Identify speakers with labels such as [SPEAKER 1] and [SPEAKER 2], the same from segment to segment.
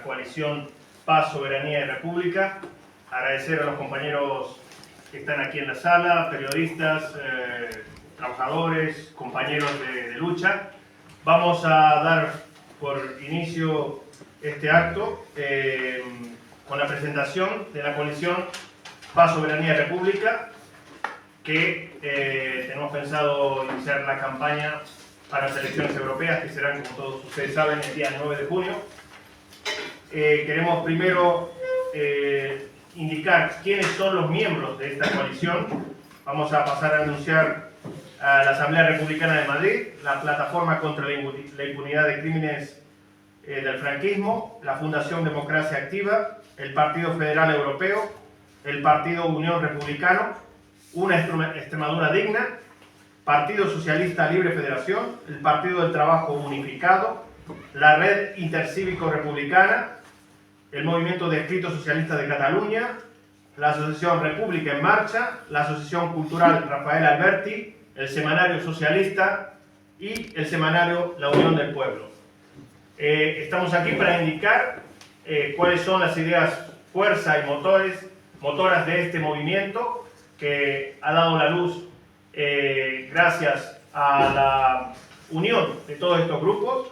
[SPEAKER 1] coalición Paz, Soberanía y República. Agradecer a los compañeros que están aquí en la sala, periodistas, trabajadores, compañeros de lucha. Vamos a dar por inicio este acto con la presentación de la coalición Paz, Soberanía y República, que tenemos pensado iniciar la campaña para las elecciones europeas, que serán, como todos ustedes saben, el día 9 de junio. Queremos primero indicar quiénes son los miembros de esta coalición. Vamos a pasar a anunciar a la Asamblea Republicana de Madrid, la Plataforma contra la Impunidad de Crímenes del Franquismo, la Fundación Democracia Activa, el Partido Federal Europeo, el Partido Unión Republicano, Una Extremadura Digna, Partido Socialista Libre Federación, el Partido del Trabajo Unificado, la Red Intercívico Republicana, el Movimiento de Escritos Socialistas de Cataluña, la Asociación República en Marcha, la Asociación Cultural Rafael Alberti, el Semanario Socialista y el Semanario La Unión del Pueblo. Estamos aquí para indicar cuáles son las ideas fuerza y motoras de este movimiento que ha dado la luz gracias a la unión de todos estos grupos.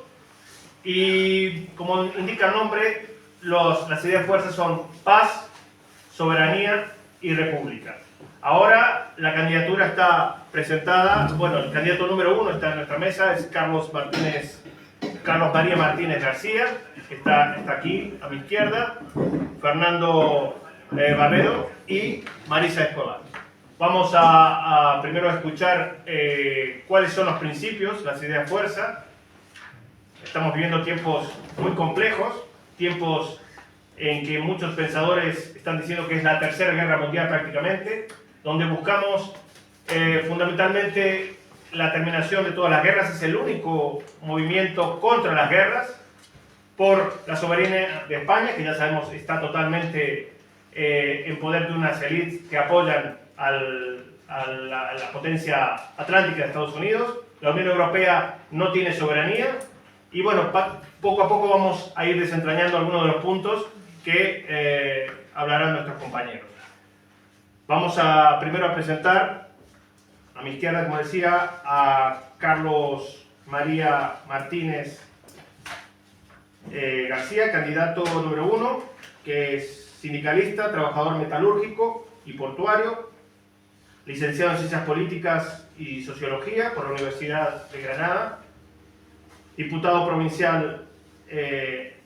[SPEAKER 1] Y como indica el nombre, las ideas fuerzas son paz, soberanía y república. Ahora la candidatura está presentada, bueno, el candidato número 1 está en nuestra mesa, es Carlos María Martínez García, que está aquí a mi izquierda, Fernando Barredo y Marisa Escobar. Vamos a primero escuchar cuáles son los principios, las ideas fuerza. Estamos viviendo tiempos muy complejos, tiempos en que muchos pensadores están diciendo que es la tercera guerra mundial prácticamente, donde buscamos fundamentalmente la terminación de todas las guerras. Es el único movimiento contra las guerras, por la soberanía de España, que ya sabemos está totalmente en poder de unas élites que apoyan a la potencia atlántica de Estados Unidos. La Unión Europea no tiene soberanía. Y bueno, poco a poco vamos a ir desentrañando algunos de los puntos que hablarán nuestros compañeros. Vamos primero a presentar a mi izquierda, como decía, a Carlos María Martínez García, candidato número 1, que es sindicalista, trabajador metalúrgico y portuario, licenciado en Ciencias Políticas y Sociología por la Universidad de Granada, diputado provincial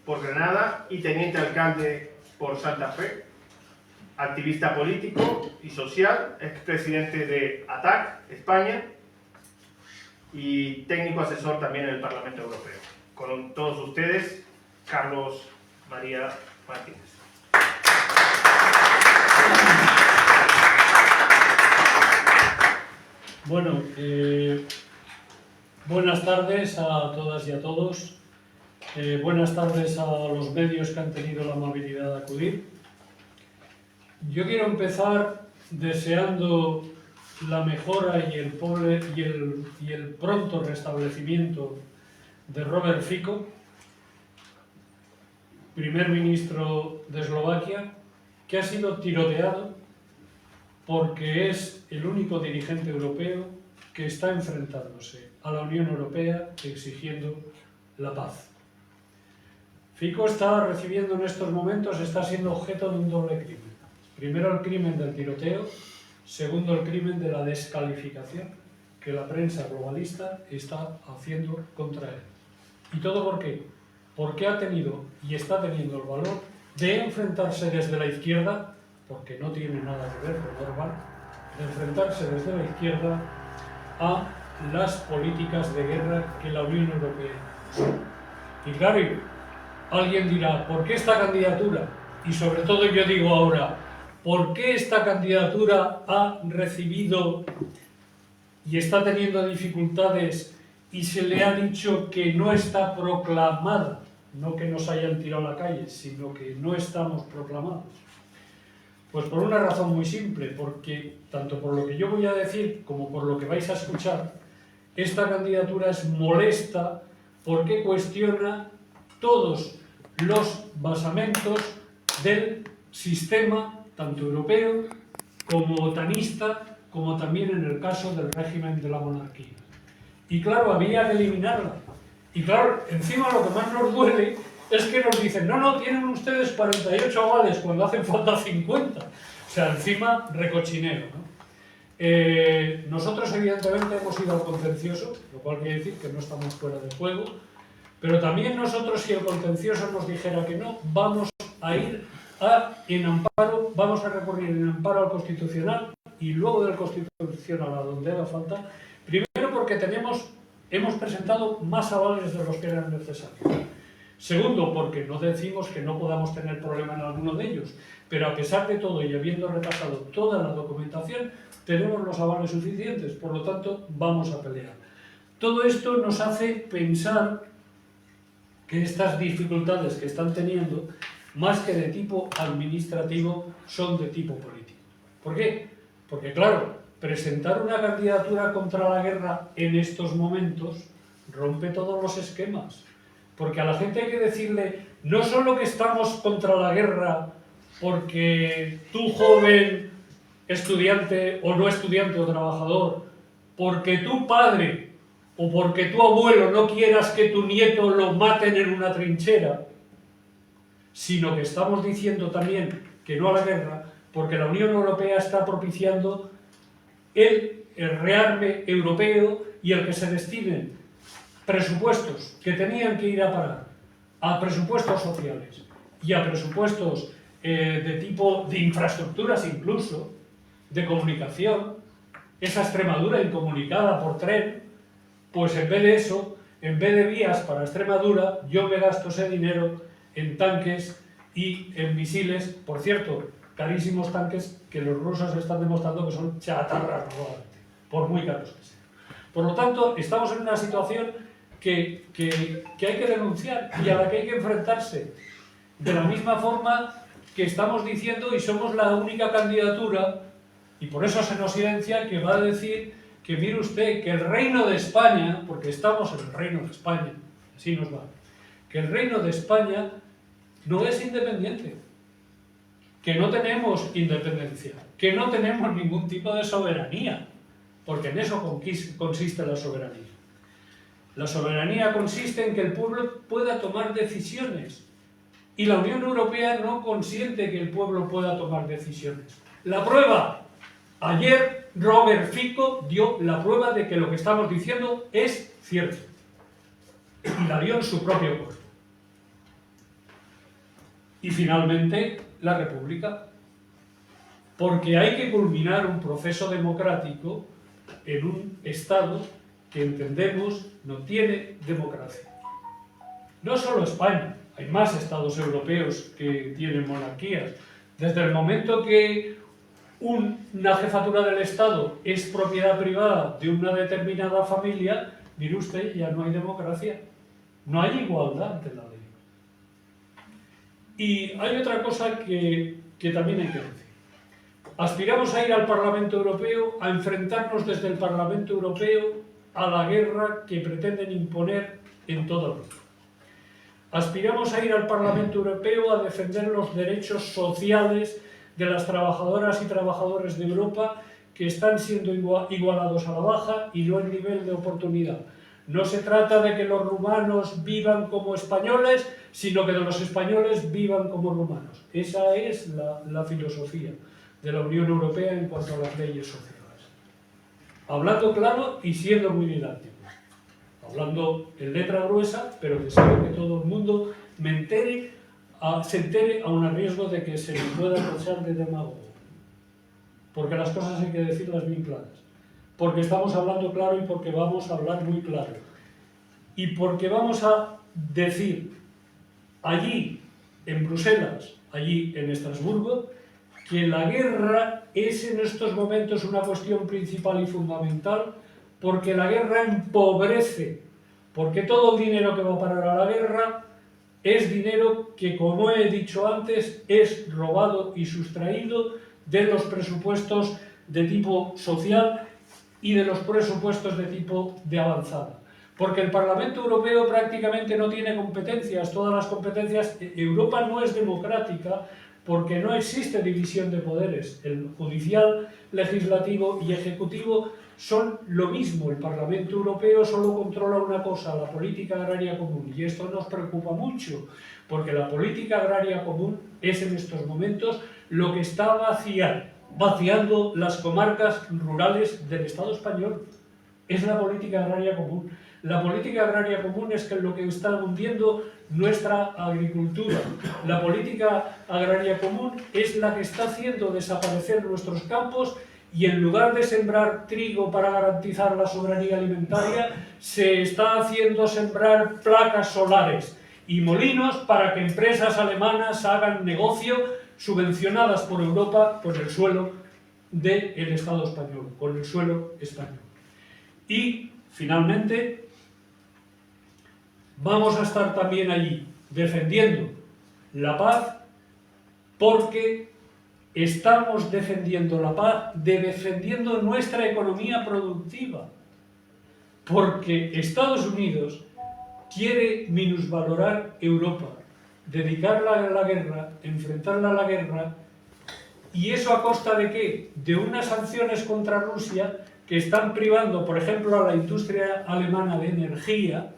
[SPEAKER 1] por Granada y teniente alcalde por Santa Fe, activista político y social, expresidente de ATAC, España, y técnico asesor también en el Parlamento Europeo. Con todos ustedes, Carlos María Martínez.
[SPEAKER 2] Bueno, buenas tardes a todas y a todos. Buenas tardes a los medios que han tenido la amabilidad de acudir. Yo quiero empezar deseando la mejora y el pronto restablecimiento de Robert Fico, primer ministro de Eslovaquia, que ha sido tiroteado porque es el único dirigente europeo que está enfrentándose a la Unión Europea exigiendo la paz. Fico está recibiendo en estos momentos, está siendo objeto de un doble crimen. Primero el crimen del tiroteo, segundo el crimen de la descalificación que la prensa globalista está haciendo contra él. ¿Y todo por qué? Porque ha tenido y está teniendo el valor de enfrentarse desde la izquierda, porque no tiene nada que ver con Orbán, de enfrentarse desde la izquierda a las políticas de guerra que la Unión Europea impulsa. Y claro, alguien dirá, ¿por qué esta candidatura? Y sobre todo yo digo ahora, ¿por qué esta candidatura ha recibido y está teniendo dificultades y se le ha dicho que no está proclamada? No que nos hayan tirado a la calle, sino que no estamos proclamados. Pues por una razón muy simple, porque tanto por lo que yo voy a decir como por lo que vais a escuchar, esta candidatura es molesta porque cuestiona todos los basamentos del sistema, tanto europeo como otanista, como también en el caso del régimen de la monarquía. Y claro, había que eliminarla. Y claro, encima lo que más nos duele es que nos dicen, no, tienen ustedes 48 avales cuando hacen falta 50. O sea, encima recochineo, ¿no? Nosotros evidentemente hemos ido al contencioso, lo cual quiere decir que no estamos fuera de juego, pero también nosotros, si el contencioso nos dijera que no, vamos a ir en amparo, vamos a recurrir en amparo al Constitucional y luego del Constitucional a donde haga falta, primero porque hemos presentado más avales de los que eran necesarios. Segundo, porque no decimos que no podamos tener problema en alguno de ellos, pero a pesar de todo y habiendo repasado toda la documentación, tenemos los avales suficientes, por lo tanto, vamos a pelear. Todo esto nos hace pensar que estas dificultades que están teniendo, más que de tipo administrativo, son de tipo político. ¿Por qué? Porque, claro, presentar una candidatura contra la guerra en estos momentos rompe todos los esquemas. Porque a la gente hay que decirle, no solo que estamos contra la guerra porque tú, joven, estudiante o no estudiante o trabajador, porque tu padre o porque tu abuelo no quieras que tu nieto lo maten en una trinchera, sino que estamos diciendo también que no a la guerra, porque la Unión Europea está propiciando el rearme europeo y el que se destinen presupuestos que tenían que ir a parar a presupuestos sociales y a presupuestos de tipo de infraestructuras incluso, de comunicación, esa Extremadura incomunicada por tren, pues en vez de eso, en vez de vías para Extremadura, yo me gasto ese dinero en tanques y en misiles, por cierto, carísimos tanques que los rusos están demostrando que son chatarras probablemente, por muy caros que sean. Por lo tanto, estamos en una situación que hay que denunciar y a la que hay que enfrentarse. De la misma forma que estamos diciendo, y somos la única candidatura, y por eso se nos silencia, que va a decir que mire usted que el Reino de España, porque estamos en el Reino de España, así nos va, que el Reino de España no es independiente, que no tenemos independencia, que no tenemos ningún tipo de soberanía, porque en eso consiste la soberanía. La soberanía consiste en que el pueblo pueda tomar decisiones y la Unión Europea no consiente que el pueblo pueda tomar decisiones. La prueba, ayer Robert Fico dio la prueba de que lo que estamos diciendo es cierto y la dio en su propio cuerpo. Y finalmente, la República, porque hay que culminar un proceso democrático en un Estado que entendemos no tiene democracia. No solo España, hay más Estados europeos que tienen monarquías. Desde el momento que una jefatura del Estado es propiedad privada de una determinada familia, mire usted, ya no hay democracia, no hay igualdad ante la ley. Y hay otra cosa que también hay que decir. Aspiramos a ir al Parlamento Europeo, a enfrentarnos desde el Parlamento Europeo a la guerra que pretenden imponer en toda Europa. Aspiramos a ir al Parlamento Europeo a defender los derechos sociales de las trabajadoras y trabajadores de Europa que están siendo igualados a la baja y no en nivel de oportunidad. No se trata de que los rumanos vivan como españoles, sino que los españoles vivan como rumanos. Esa es la filosofía de la Unión Europea en cuanto a las leyes sociales. Hablando claro y siendo muy didáctico. Hablando en letra gruesa, pero que sabe que todo el mundo se entere aun a riesgo de que se le pueda tachar de demagogo. Porque las cosas hay que decirlas bien claras. Porque estamos hablando claro y porque vamos a hablar muy claro. Y porque vamos a decir allí en Bruselas, allí en Estrasburgo, que la guerra es en estos momentos una cuestión principal y fundamental, porque la guerra empobrece, porque todo el dinero que va a parar a la guerra es dinero que, como he dicho antes, es robado y sustraído de los presupuestos de tipo social y de los presupuestos de tipo de avanzada. porque el Parlamento Europeo prácticamente no tiene competencias, todas las competencias. Europa no es democrática porque no existe división de poderes. El judicial, legislativo y ejecutivo son lo mismo. El Parlamento Europeo solo controla una cosa, la política agraria común, y esto nos preocupa mucho, porque la política agraria común es en estos momentos lo que está vaciando las comarcas rurales del Estado español. Es la política agraria común. La política agraria común es lo que está hundiendo nuestra agricultura. La política agraria común es la que está haciendo desaparecer nuestros campos, y en lugar de sembrar trigo para garantizar la soberanía alimentaria, se está haciendo sembrar placas solares y molinos para que empresas alemanas hagan negocio subvencionadas por Europa con el suelo del Estado español, con el suelo español. Y, finalmente, vamos a estar también allí defendiendo la paz, porque estamos defendiendo la paz, defendiendo nuestra economía productiva, porque Estados Unidos quiere minusvalorar Europa, dedicarla a la guerra, enfrentarla a la guerra, y eso a costa ¿de qué? De unas sanciones contra Rusia que están privando, por ejemplo, a la industria alemana de energía,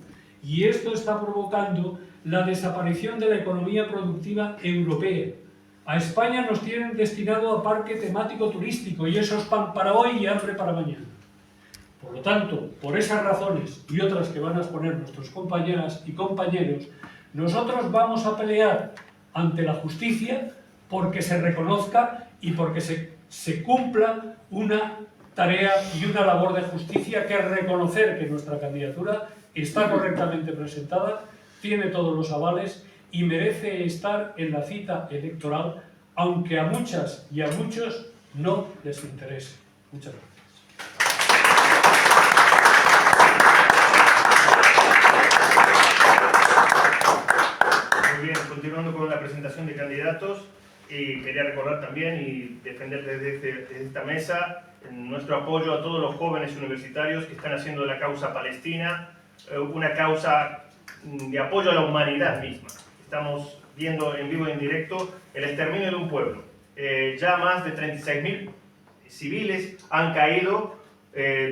[SPEAKER 2] y esto está provocando la desaparición de la economía productiva europea. A España nos tienen destinado a parque temático turístico, y eso es pan para hoy y hambre para mañana. Por lo tanto, por esas razones y otras que van a exponer nuestros compañeras y compañeros, nosotros vamos a pelear ante la justicia porque se reconozca y porque se cumpla una tarea y una labor de justicia, que es reconocer que nuestra candidatura está correctamente presentada, tiene todos los avales y merece estar en la cita electoral, aunque a muchas y a muchos no les interese. Muchas gracias.
[SPEAKER 1] Muy bien, continuando con la presentación de candidatos, y quería recordar también y defender desde esta mesa nuestro apoyo a todos los jóvenes universitarios que están haciendo de la causa palestina una causa de apoyo a la humanidad misma. Estamos viendo en vivo y en directo el exterminio de un pueblo. Ya más de 36.000 civiles han caído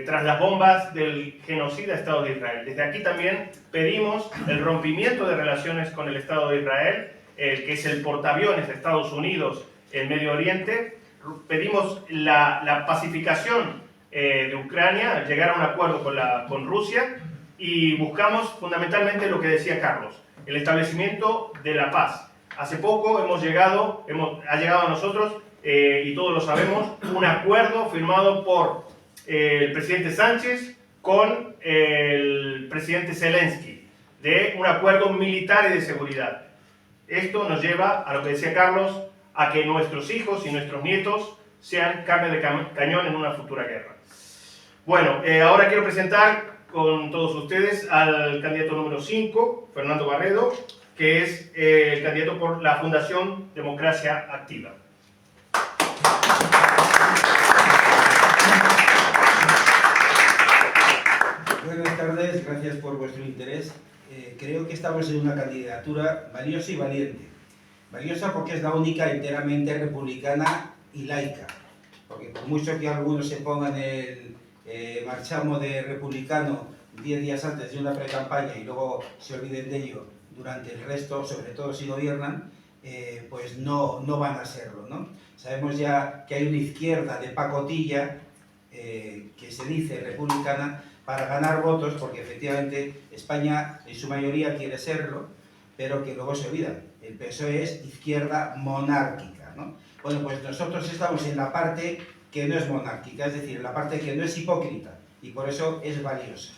[SPEAKER 1] tras las bombas del genocida Estado de Israel. Desde aquí también pedimos el rompimiento de relaciones con el Estado de Israel, que es el portaaviones de Estados Unidos en Medio Oriente. Pedimos la pacificación de Ucrania, llegar a un acuerdo con Rusia, y buscamos fundamentalmente lo que decía Carlos, el establecimiento de la paz. Hace poco ha llegado a nosotros, y todos lo sabemos, un acuerdo firmado por el presidente Sánchez con el presidente Zelensky, de un acuerdo militar y de seguridad. Esto nos lleva a lo que decía Carlos, a que nuestros hijos y nuestros nietos sean carne de cañón en una futura guerra. Bueno, ahora quiero presentar con todos ustedes al candidato número 5, Fernando Barredo, que es el candidato por la Fundación Democracia Activa.
[SPEAKER 3] Buenas tardes, gracias por vuestro interés. Creo que estamos en una candidatura valiosa y valiente. Valiosa porque es la única enteramente republicana y laica. Porque por mucho que algunos se pongan el marchamo de republicano 10 días antes de una pre-campaña y luego se olviden de ello durante el resto, sobre todo si gobiernan, pues no van a serlo, ¿no? Sabemos ya que hay una izquierda de pacotilla que se dice republicana para ganar votos, porque efectivamente España en su mayoría quiere serlo, pero que luego se olvidan. El PSOE es izquierda monárquica, ¿no? Bueno, pues nosotros estamos en la parte que no es monárquica, es decir, en la parte que no es hipócrita, y por eso es valiosa.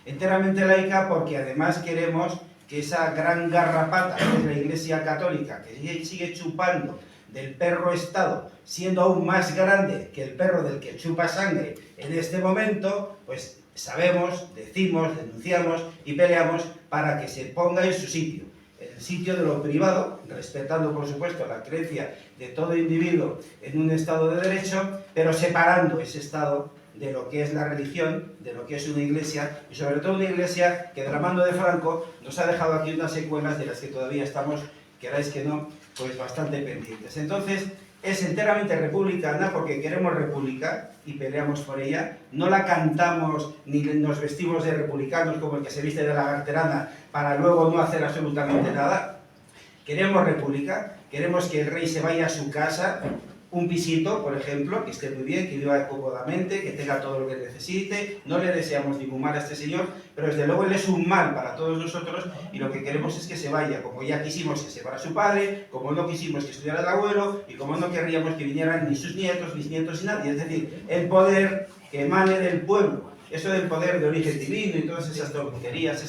[SPEAKER 3] Enteramente laica porque además queremos que esa gran garrapata, que es la Iglesia Católica, que sigue chupando del perro Estado, siendo aún más grande que el perro del que chupa sangre en este momento, pues sabemos, decimos, denunciamos y peleamos para que se ponga en su sitio, en el sitio de lo privado, respetando por supuesto la creencia de todo individuo en un Estado de Derecho, pero separando ese Estado de lo que es la religión, de lo que es una iglesia, y sobre todo una iglesia que de la mano de Franco nos ha dejado aquí unas secuelas de las que todavía estamos, queráis que no, pues bastante pendientes. Entonces, es enteramente republicana porque queremos república y peleamos por ella. No la cantamos ni nos vestimos de republicanos como el que se viste de la lagarterana para luego no hacer absolutamente nada. Queremos república, queremos que el rey se vaya a su casa, un pisito, por ejemplo, que esté muy bien, que viva cómodamente, que tenga todo lo que necesite. No le deseamos ningún mal a este señor, pero desde luego él es un mal para todos nosotros y lo que queremos es que se vaya, como ya quisimos que se fuera su padre, como no quisimos que estudiara el abuelo y como no querríamos que vinieran ni sus nietos, bisnietos, ni nadie. Es decir, el poder que emane del pueblo, eso del poder de origen divino y todas esas tonterías,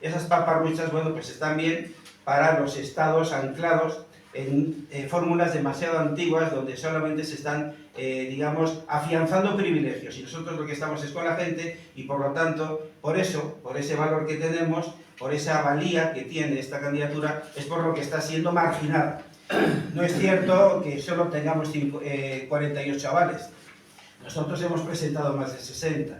[SPEAKER 3] esas paparruchas, bueno, pues están bien para los estados anclados en fórmulas demasiado antiguas donde solamente se están, digamos, afianzando privilegios y nosotros lo que estamos es con la gente y por lo tanto, por eso, por ese valor que tenemos, por esa valía que tiene esta candidatura, es por lo que está siendo marginada. No es cierto que solo tengamos 48 avales, nosotros hemos presentado más de 60.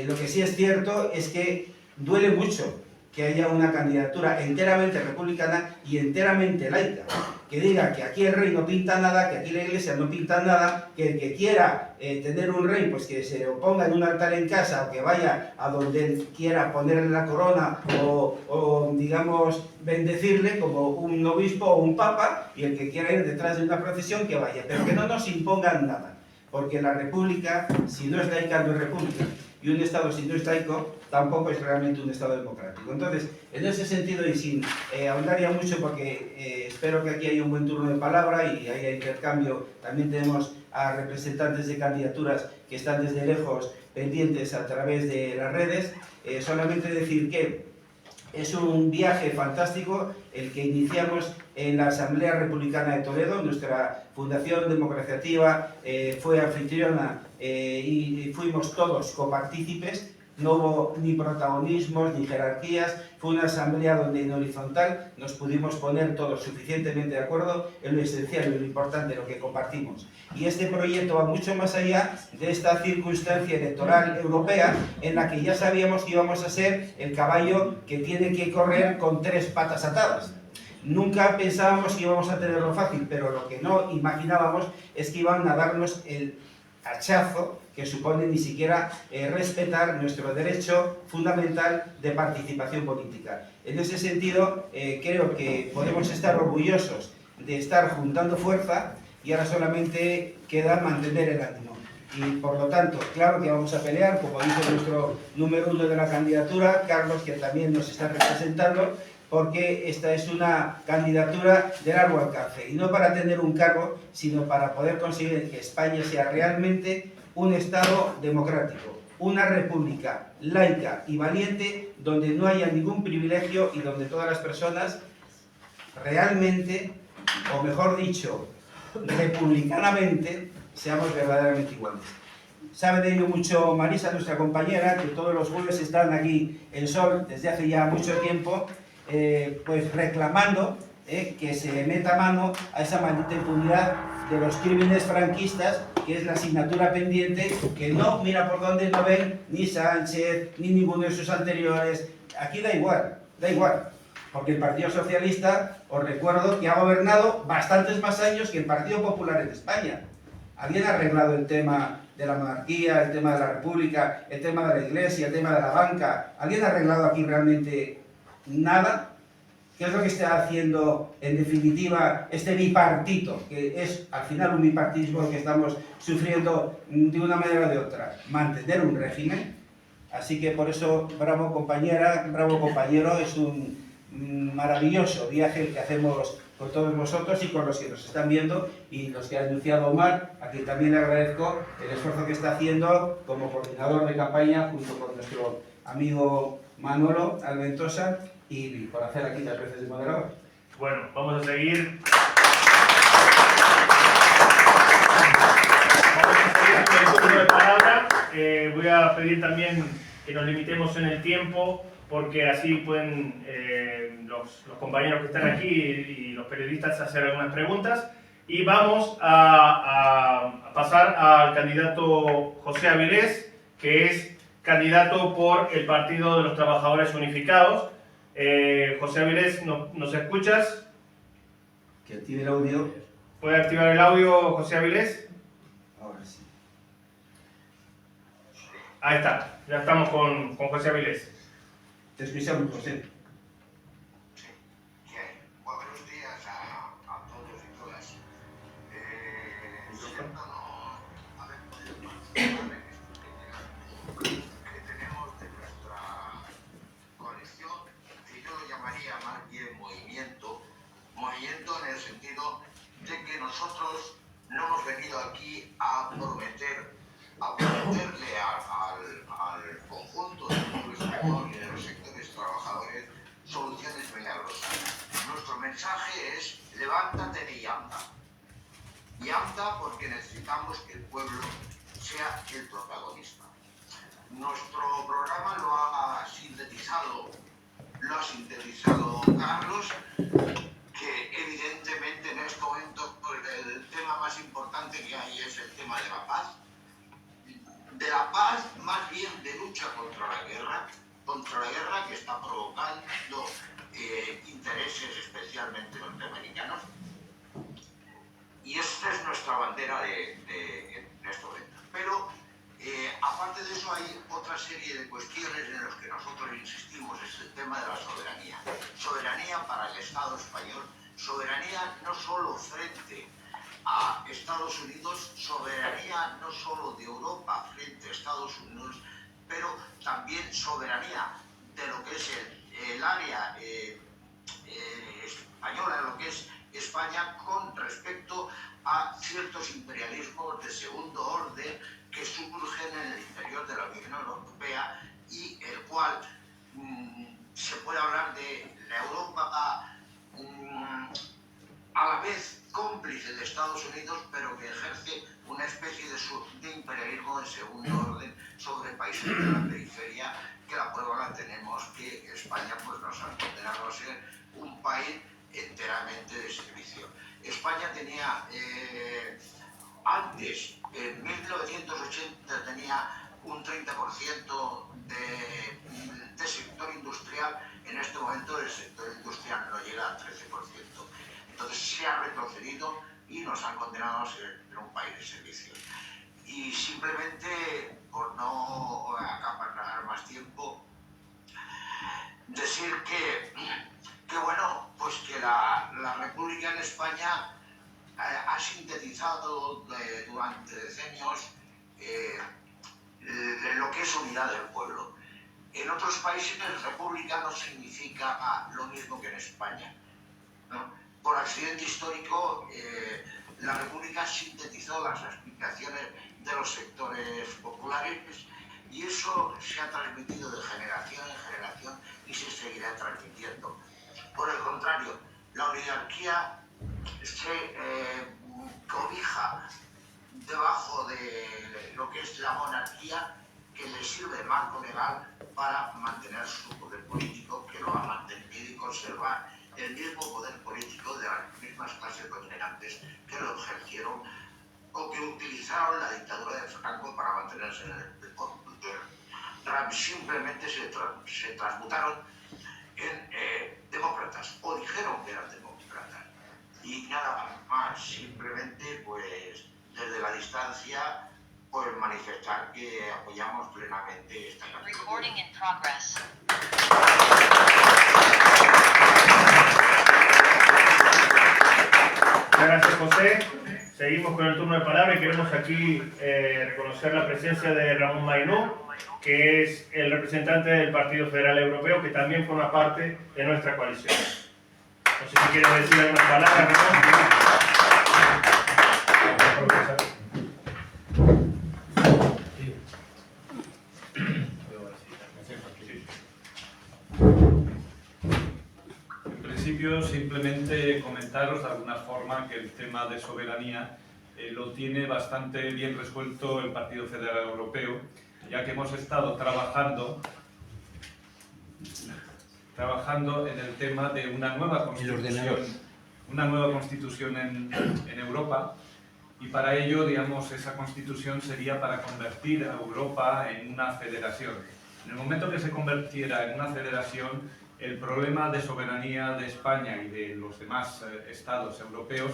[SPEAKER 3] Lo que sí es cierto es que duele mucho que haya una candidatura enteramente republicana y enteramente laica, que diga que aquí el rey no pinta nada, que aquí la iglesia no pinta nada, que el que quiera tener un rey, pues que se lo ponga en un altar en casa o que vaya a donde él quiera ponerle la corona o digamos, bendecirle como un obispo o un papa, y el que quiera ir detrás de una procesión que vaya, pero que no nos impongan nada, porque la república, si no es laica, no es república. Y un Estado si no es laico tampoco es realmente un Estado democrático. Entonces, en ese sentido y sin ahondar ya mucho porque espero que aquí haya un buen turno de palabra y haya intercambio, también tenemos a representantes de candidaturas que están desde lejos pendientes a través de las redes, solamente decir que es un viaje fantástico el que iniciamos en la Asamblea Republicana de Toledo. Nuestra Fundación Democraciativa fue anfitriona y fuimos todos copartícipes. No hubo ni protagonismos ni jerarquías, fue una asamblea donde en horizontal nos pudimos poner todos suficientemente de acuerdo en lo esencial y lo importante, lo que compartimos. Y este proyecto va mucho más allá de esta circunstancia electoral europea en la que ya sabíamos que íbamos a ser el caballo que tiene que correr con 3 patas atadas. Nunca pensábamos que íbamos a tenerlo fácil, pero lo que no imaginábamos es que iban a darnos el hachazo que supone ni siquiera respetar nuestro derecho fundamental de participación política. En ese sentido, creo que podemos estar orgullosos de estar juntando fuerza y ahora solamente queda mantener el ánimo. Y por lo tanto, claro que vamos a pelear, como dice nuestro número 1 de la candidatura, Carlos, que también nos está representando, porque esta es una candidatura de largo alcance, y no para tener un cargo, sino para poder conseguir que España sea realmente un Estado democrático, una república laica y valiente, donde no haya ningún privilegio y donde todas las personas realmente, o mejor dicho, republicanamente, seamos verdaderamente iguales. Sabe de ello mucho Marisa, nuestra compañera, que todos los jueves están aquí en Sol desde hace ya mucho tiempo, pues reclamando que se le meta mano a esa maldita impunidad de los crímenes franquistas, que es la asignatura pendiente, que no mira por dónde no ven ni Sánchez, ni ninguno de sus anteriores. Aquí da igual, porque el Partido Socialista, os recuerdo que ha gobernado bastantes más años que el Partido Popular en España. ¿Alguien ha arreglado el tema de la monarquía, el tema de la república, el tema de la iglesia, el tema de la banca? ¿Alguien ha arreglado aquí realmente nada? ¿Qué es lo que está haciendo, en definitiva, este bipartito, que es al final un bipartidismo que estamos sufriendo de una manera o de otra? Mantener un régimen. Así que por eso, bravo compañera, bravo compañero, es un maravilloso viaje el que hacemos con todos vosotros y con los que nos están viendo y los que ha anunciado Omar, a quien también le agradezco el esfuerzo que está haciendo como coordinador de campaña junto con nuestro amigo Manolo Alventosa y por hacer aquí las veces de moderador.
[SPEAKER 1] Bueno, vamos a seguir. Con el turno de palabra. Voy a pedir también que nos limitemos en el tiempo, porque así pueden los compañeros que están aquí y los periodistas hacer algunas preguntas. Y vamos a pasar al candidato José Avilés, que es candidato por el Partido de los Trabajadores Unificados. José Avilés, ¿nos escuchas?
[SPEAKER 3] Que active el audio.
[SPEAKER 1] ¿Puede activar el audio, José Avilés?
[SPEAKER 3] Ahora sí.
[SPEAKER 1] Ahí está, ya estamos con José Avilés.
[SPEAKER 3] Te escuchamos, José.
[SPEAKER 4] Buenos días a todos y todas. Siento no haber podido participar en este que tenemos de nuestra coalición, que yo lo llamaría más bien movimiento en el sentido de que nosotros no hemos venido aquí a prometerle al conjunto del pueblo español y de los sectores trabajadores soluciones milagrosas. Nuestro mensaje es: levántate y anda. Y anda porque necesitamos que el pueblo sea el protagonista. Nuestro programa lo ha sintetizado Carlos, que evidentemente en este momento el tema más importante que hay es el tema de la paz. De la paz, más bien de lucha contra la guerra que está provocando intereses especialmente norteamericanos. Y esta es nuestra bandera en este momento. Pero aparte de eso hay otra serie de cuestiones en las que nosotros insistimos, es el tema de la soberanía. Soberanía para el Estado español, soberanía no solo frente a Estados Unidos, soberanía no solo de Europa frente a Estados Unidos, pero también soberanía de lo que es el área española, lo que es España, con respecto a ciertos imperialismos de segundo orden que surgen en el interior de la Unión Europea y el cual se puede hablar de la Europa a la vez cómplice de Estados Unidos, pero que ejerce una especie de imperialismo de segundo orden sobre países de la periferia, que la prueba la tenemos que España pues, nos ha condenado a ser un país enteramente de servicio. España tenía antes, en 1980, tenía un 30% de sector industrial. En este momento el sector industrial no llega al 13%. Entonces se ha retrocedido y nos han condenado a ser un país de servicios. Y simplemente, por no acaparar más tiempo, decir que bueno, pues que la República en España ha sintetizado durante decenios lo que es unidad del pueblo. En otros países república no significa lo mismo que en España, ¿no? Por accidente histórico, la república sintetizó las aspiraciones de los sectores populares y eso se ha transmitido de generación en generación y se seguirá transmitiendo. Por el contrario, la oligarquía se cobija debajo de lo que es la monarquía, que le sirve de marco legal para mantener su poder político, que lo ha mantenido y conservar el mismo poder político de las mismas clases dominantes que lo ejercieron o que utilizaron la dictadura de Franco para mantenerse en el poder. Simplemente se transmutaron en demócratas, o dijeron que eran demócratas. Y nada más, simplemente pues desde la distancia pues manifestar que apoyamos plenamente esta candidatura.
[SPEAKER 1] Gracias, José. Seguimos con el turno de palabra y queremos aquí reconocer la presencia de Ramón Maynú, que es el representante del Partido Federal Europeo, que también forma parte de nuestra coalición. No sé si quieres decir algunas palabras, Ramón.
[SPEAKER 5] Simplemente comentaros de alguna forma que el tema de soberanía lo tiene bastante bien resuelto el Partido Federal Europeo, ya que hemos estado trabajando en el tema de una nueva constitución una nueva constitución en Europa, y para ello, digamos, esa constitución sería para convertir a Europa en una federación. En el momento que se convirtiera en una federación, el problema de soberanía de España y de los demás estados europeos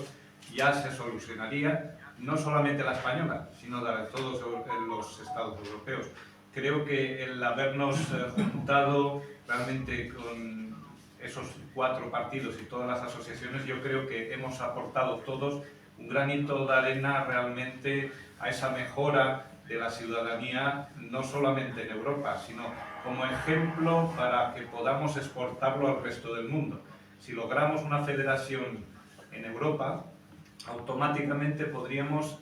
[SPEAKER 5] ya se solucionaría, no solamente la española, sino de todos los estados europeos. Creo que el habernos juntado realmente con esos 4 partidos y todas las asociaciones, yo creo que hemos aportado todos un granito de arena realmente a esa mejora de la ciudadanía, no solamente en Europa, sino como ejemplo para que podamos exportarlo al resto del mundo. Si logramos una federación en Europa, automáticamente podríamos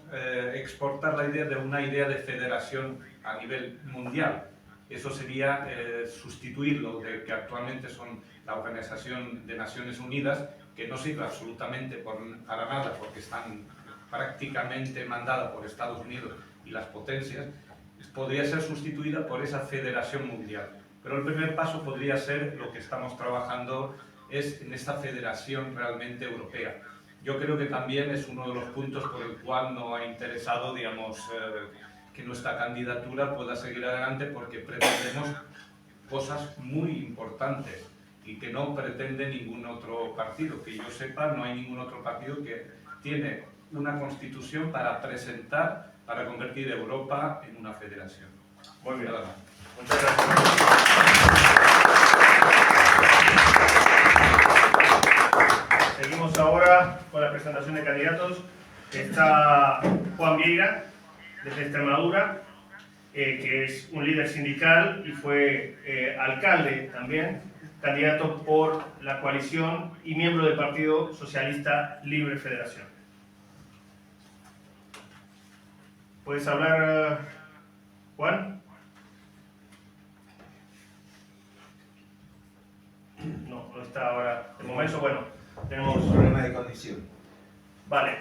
[SPEAKER 5] exportar la idea de una idea de federación a nivel mundial. Eso sería sustituir lo de que actualmente son la Organización de Naciones Unidas, que no sirve absolutamente para nada porque están prácticamente mandada por Estados Unidos y las potencias, podría ser sustituida por esa federación mundial. Pero el primer paso podría ser lo que estamos trabajando, es en esta federación realmente europea. Yo creo que también es uno de los puntos por el cual nos ha interesado, digamos, que nuestra candidatura pueda seguir adelante, porque pretendemos cosas muy importantes y que no pretende ningún otro partido. Que yo sepa, no hay ningún otro partido que tiene una constitución para presentar, para convertir Europa en una federación.
[SPEAKER 1] Muy bien.
[SPEAKER 5] Nada más.
[SPEAKER 1] Muchas gracias. Seguimos ahora con la presentación de candidatos. Está Juan Vieira, desde Extremadura, que es un líder sindical y fue alcalde también, candidato por la coalición y miembro del Partido Socialista Libre Federación. ¿Puedes hablar, Juan? No está ahora. De momento, bueno, tenemos
[SPEAKER 3] Un problema de conexión.
[SPEAKER 1] Vale.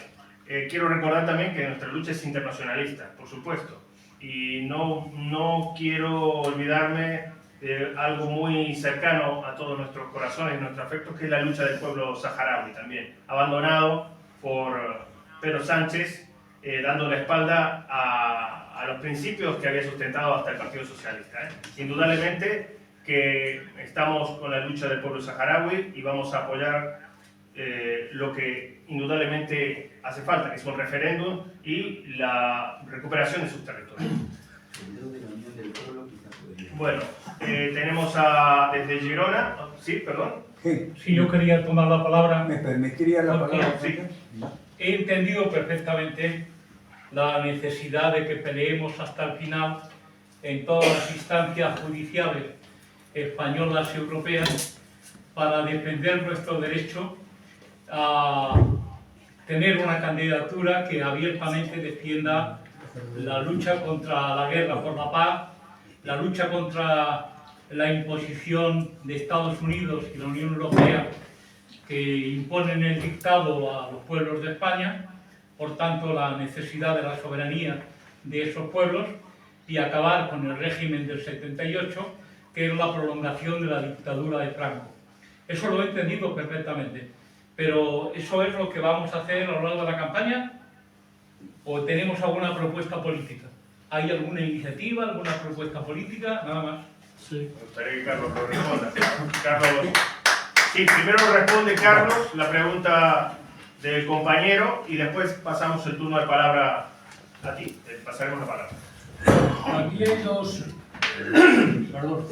[SPEAKER 1] Quiero recordar también que nuestra lucha es internacionalista, por supuesto. Y no quiero olvidarme de algo muy cercano a todos nuestros corazones y nuestros afectos, que es la lucha del pueblo saharaui también, abandonado por Pedro Sánchez, dando la espalda a los principios que había sustentado hasta el Partido Socialista. Indudablemente que estamos con la lucha del pueblo saharaui y vamos a apoyar lo que indudablemente hace falta, que es un referéndum y la recuperación de sus territorios. Bueno, tenemos desde Girona, sí, perdón.
[SPEAKER 6] Si yo quería tomar la palabra,
[SPEAKER 7] ¿Me permitiría la
[SPEAKER 6] porque
[SPEAKER 7] palabra?
[SPEAKER 1] Sí.
[SPEAKER 6] he entendido perfectamente la necesidad de que peleemos hasta el final en todas las instancias judiciales españolas y europeas para defender nuestro derecho a tener una candidatura que abiertamente defienda la lucha contra la guerra por la paz, la lucha contra la imposición de Estados Unidos y la Unión Europea que imponen el dictado a los pueblos de España, por tanto la necesidad de la soberanía de esos pueblos y acabar con el régimen del 78, que es la prolongación de la dictadura de Franco. Eso lo he entendido perfectamente, pero ¿eso es lo que vamos a hacer a lo largo de la campaña? ¿O tenemos alguna propuesta política? ¿Hay alguna iniciativa, alguna propuesta política? Nada más.
[SPEAKER 2] Sí.
[SPEAKER 1] Me gustaría que Carlos lo responda. Carlos. Sí, primero responde Carlos la pregunta del compañero y después pasamos el turno de palabra a ti. Te pasaremos la palabra.
[SPEAKER 2] Aquí hay dos, perdón,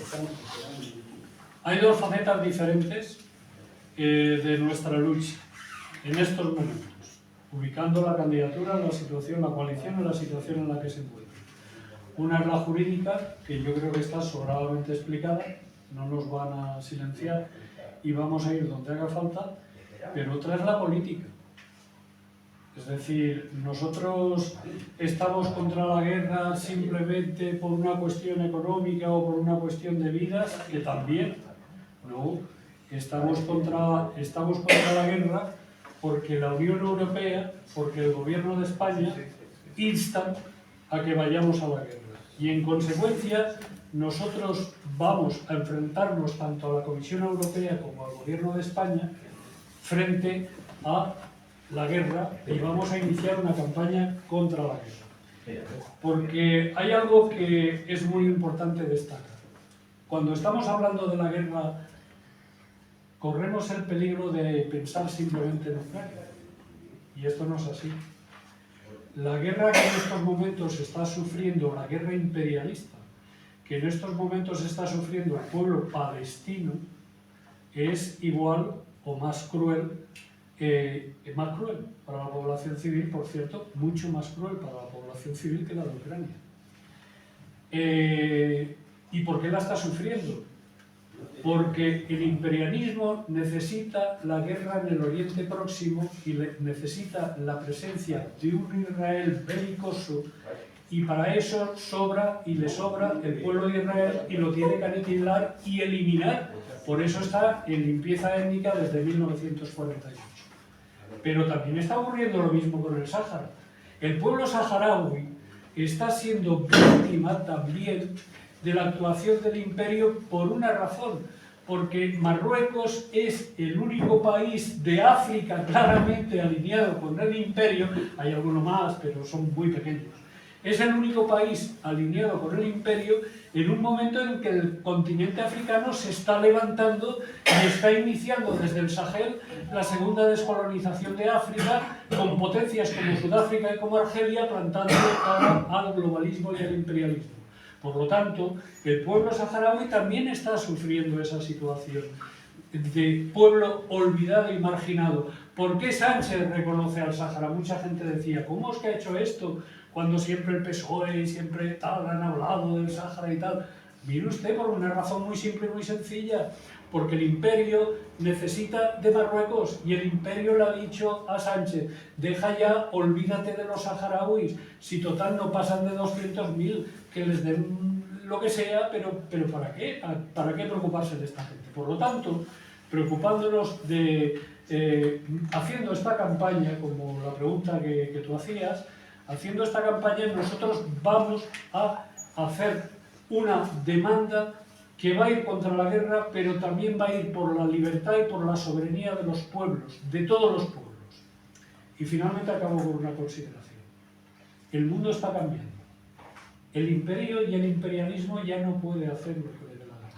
[SPEAKER 2] hay dos facetas diferentes de nuestra lucha en estos momentos, ubicando la candidatura en la situación, la coalición en la situación en la que se encuentra. Una es la jurídica, que yo creo que está sobradamente explicada, no nos van a silenciar y vamos a ir donde haga falta, pero otra es la política. Es decir, nosotros estamos contra la guerra simplemente por una cuestión económica o por una cuestión de vidas, que también, no, estamos contra la guerra porque la Unión Europea, porque el gobierno de España instan a que vayamos a la guerra. Y en consecuencia, nosotros vamos a enfrentarnos tanto a la Comisión Europea como al gobierno de España frente a la guerra y vamos a iniciar una campaña contra la guerra. Porque hay algo que es muy importante destacar. Cuando estamos hablando de la guerra, corremos el peligro de pensar simplemente en Ucrania. Y esto no es así. La guerra que en estos momentos está sufriendo, la guerra imperialista, que en estos momentos está sufriendo el pueblo palestino, es igual o más cruel para la población civil, por cierto, mucho más cruel para la población civil que la de Ucrania. ¿Y por qué la está sufriendo? Porque el imperialismo necesita la guerra en el Oriente Próximo y necesita la presencia de un Israel belicoso, y para eso le sobra el pueblo de Israel y lo tiene que aniquilar y eliminar. Por eso está en limpieza étnica desde 1948. Pero también está ocurriendo lo mismo con el Sáhara. El pueblo saharaui está siendo víctima también de la actuación del imperio por una razón, porque Marruecos es el único país de África claramente alineado con el imperio, hay alguno más, pero son muy pequeños. Es el único país alineado con el imperio en un momento en que el continente africano se está levantando y está iniciando desde el Sahel la segunda descolonización de África, con potencias como Sudáfrica y como Argelia plantando cara al globalismo y al imperialismo. Por lo tanto, el pueblo saharaui también está sufriendo esa situación de pueblo olvidado y marginado. ¿Por qué Sánchez reconoce al Sáhara? Mucha gente decía, ¿cómo es que ha hecho esto cuando siempre el PSOE y siempre tal han hablado del Sáhara y tal? Mire usted, por una razón muy simple y muy sencilla, porque el imperio necesita de Marruecos y el imperio le ha dicho a Sánchez, deja ya, olvídate de los saharauis, si total no pasan de 200.000, que les den lo que sea, pero ¿para qué? ¿Para qué preocuparse de esta gente? Por lo tanto, preocupándonos de, haciendo esta campaña, como la pregunta que tú hacías, haciendo esta campaña nosotros vamos a hacer una demanda que va a ir contra la guerra, pero también va a ir por la libertad y por la soberanía de los pueblos, de todos los pueblos. Y finalmente acabo con una consideración. El mundo está cambiando. El imperio y el imperialismo ya no puede hacer lo que le dé la gana.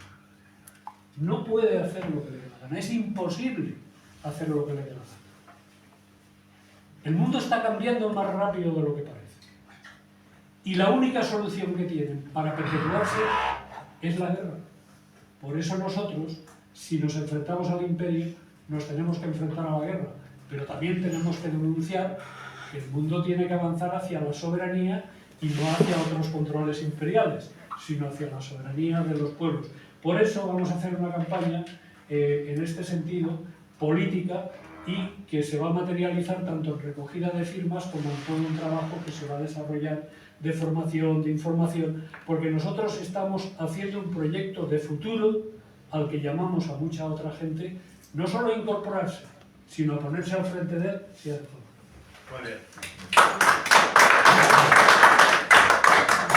[SPEAKER 2] No puede hacer lo que le dé la gana. Es imposible hacer lo que le dé la gana. El mundo está cambiando más rápido de lo que parece. Y la única solución que tienen para perpetuarse es la guerra. Por eso nosotros, si nos enfrentamos al imperio, nos tenemos que enfrentar a la guerra. Pero también tenemos que denunciar que el mundo tiene que avanzar hacia la soberanía y no hacia otros controles imperiales, sino hacia la soberanía de los pueblos. Por eso vamos a hacer una campaña en este sentido, política, y que se va a materializar tanto en recogida de firmas como en todo un trabajo que se va a desarrollar de formación, de información, porque nosotros estamos haciendo un proyecto de futuro al que llamamos a mucha otra gente, no solo a incorporarse, sino a ponerse al frente de él si hace falta.
[SPEAKER 1] Muy bien.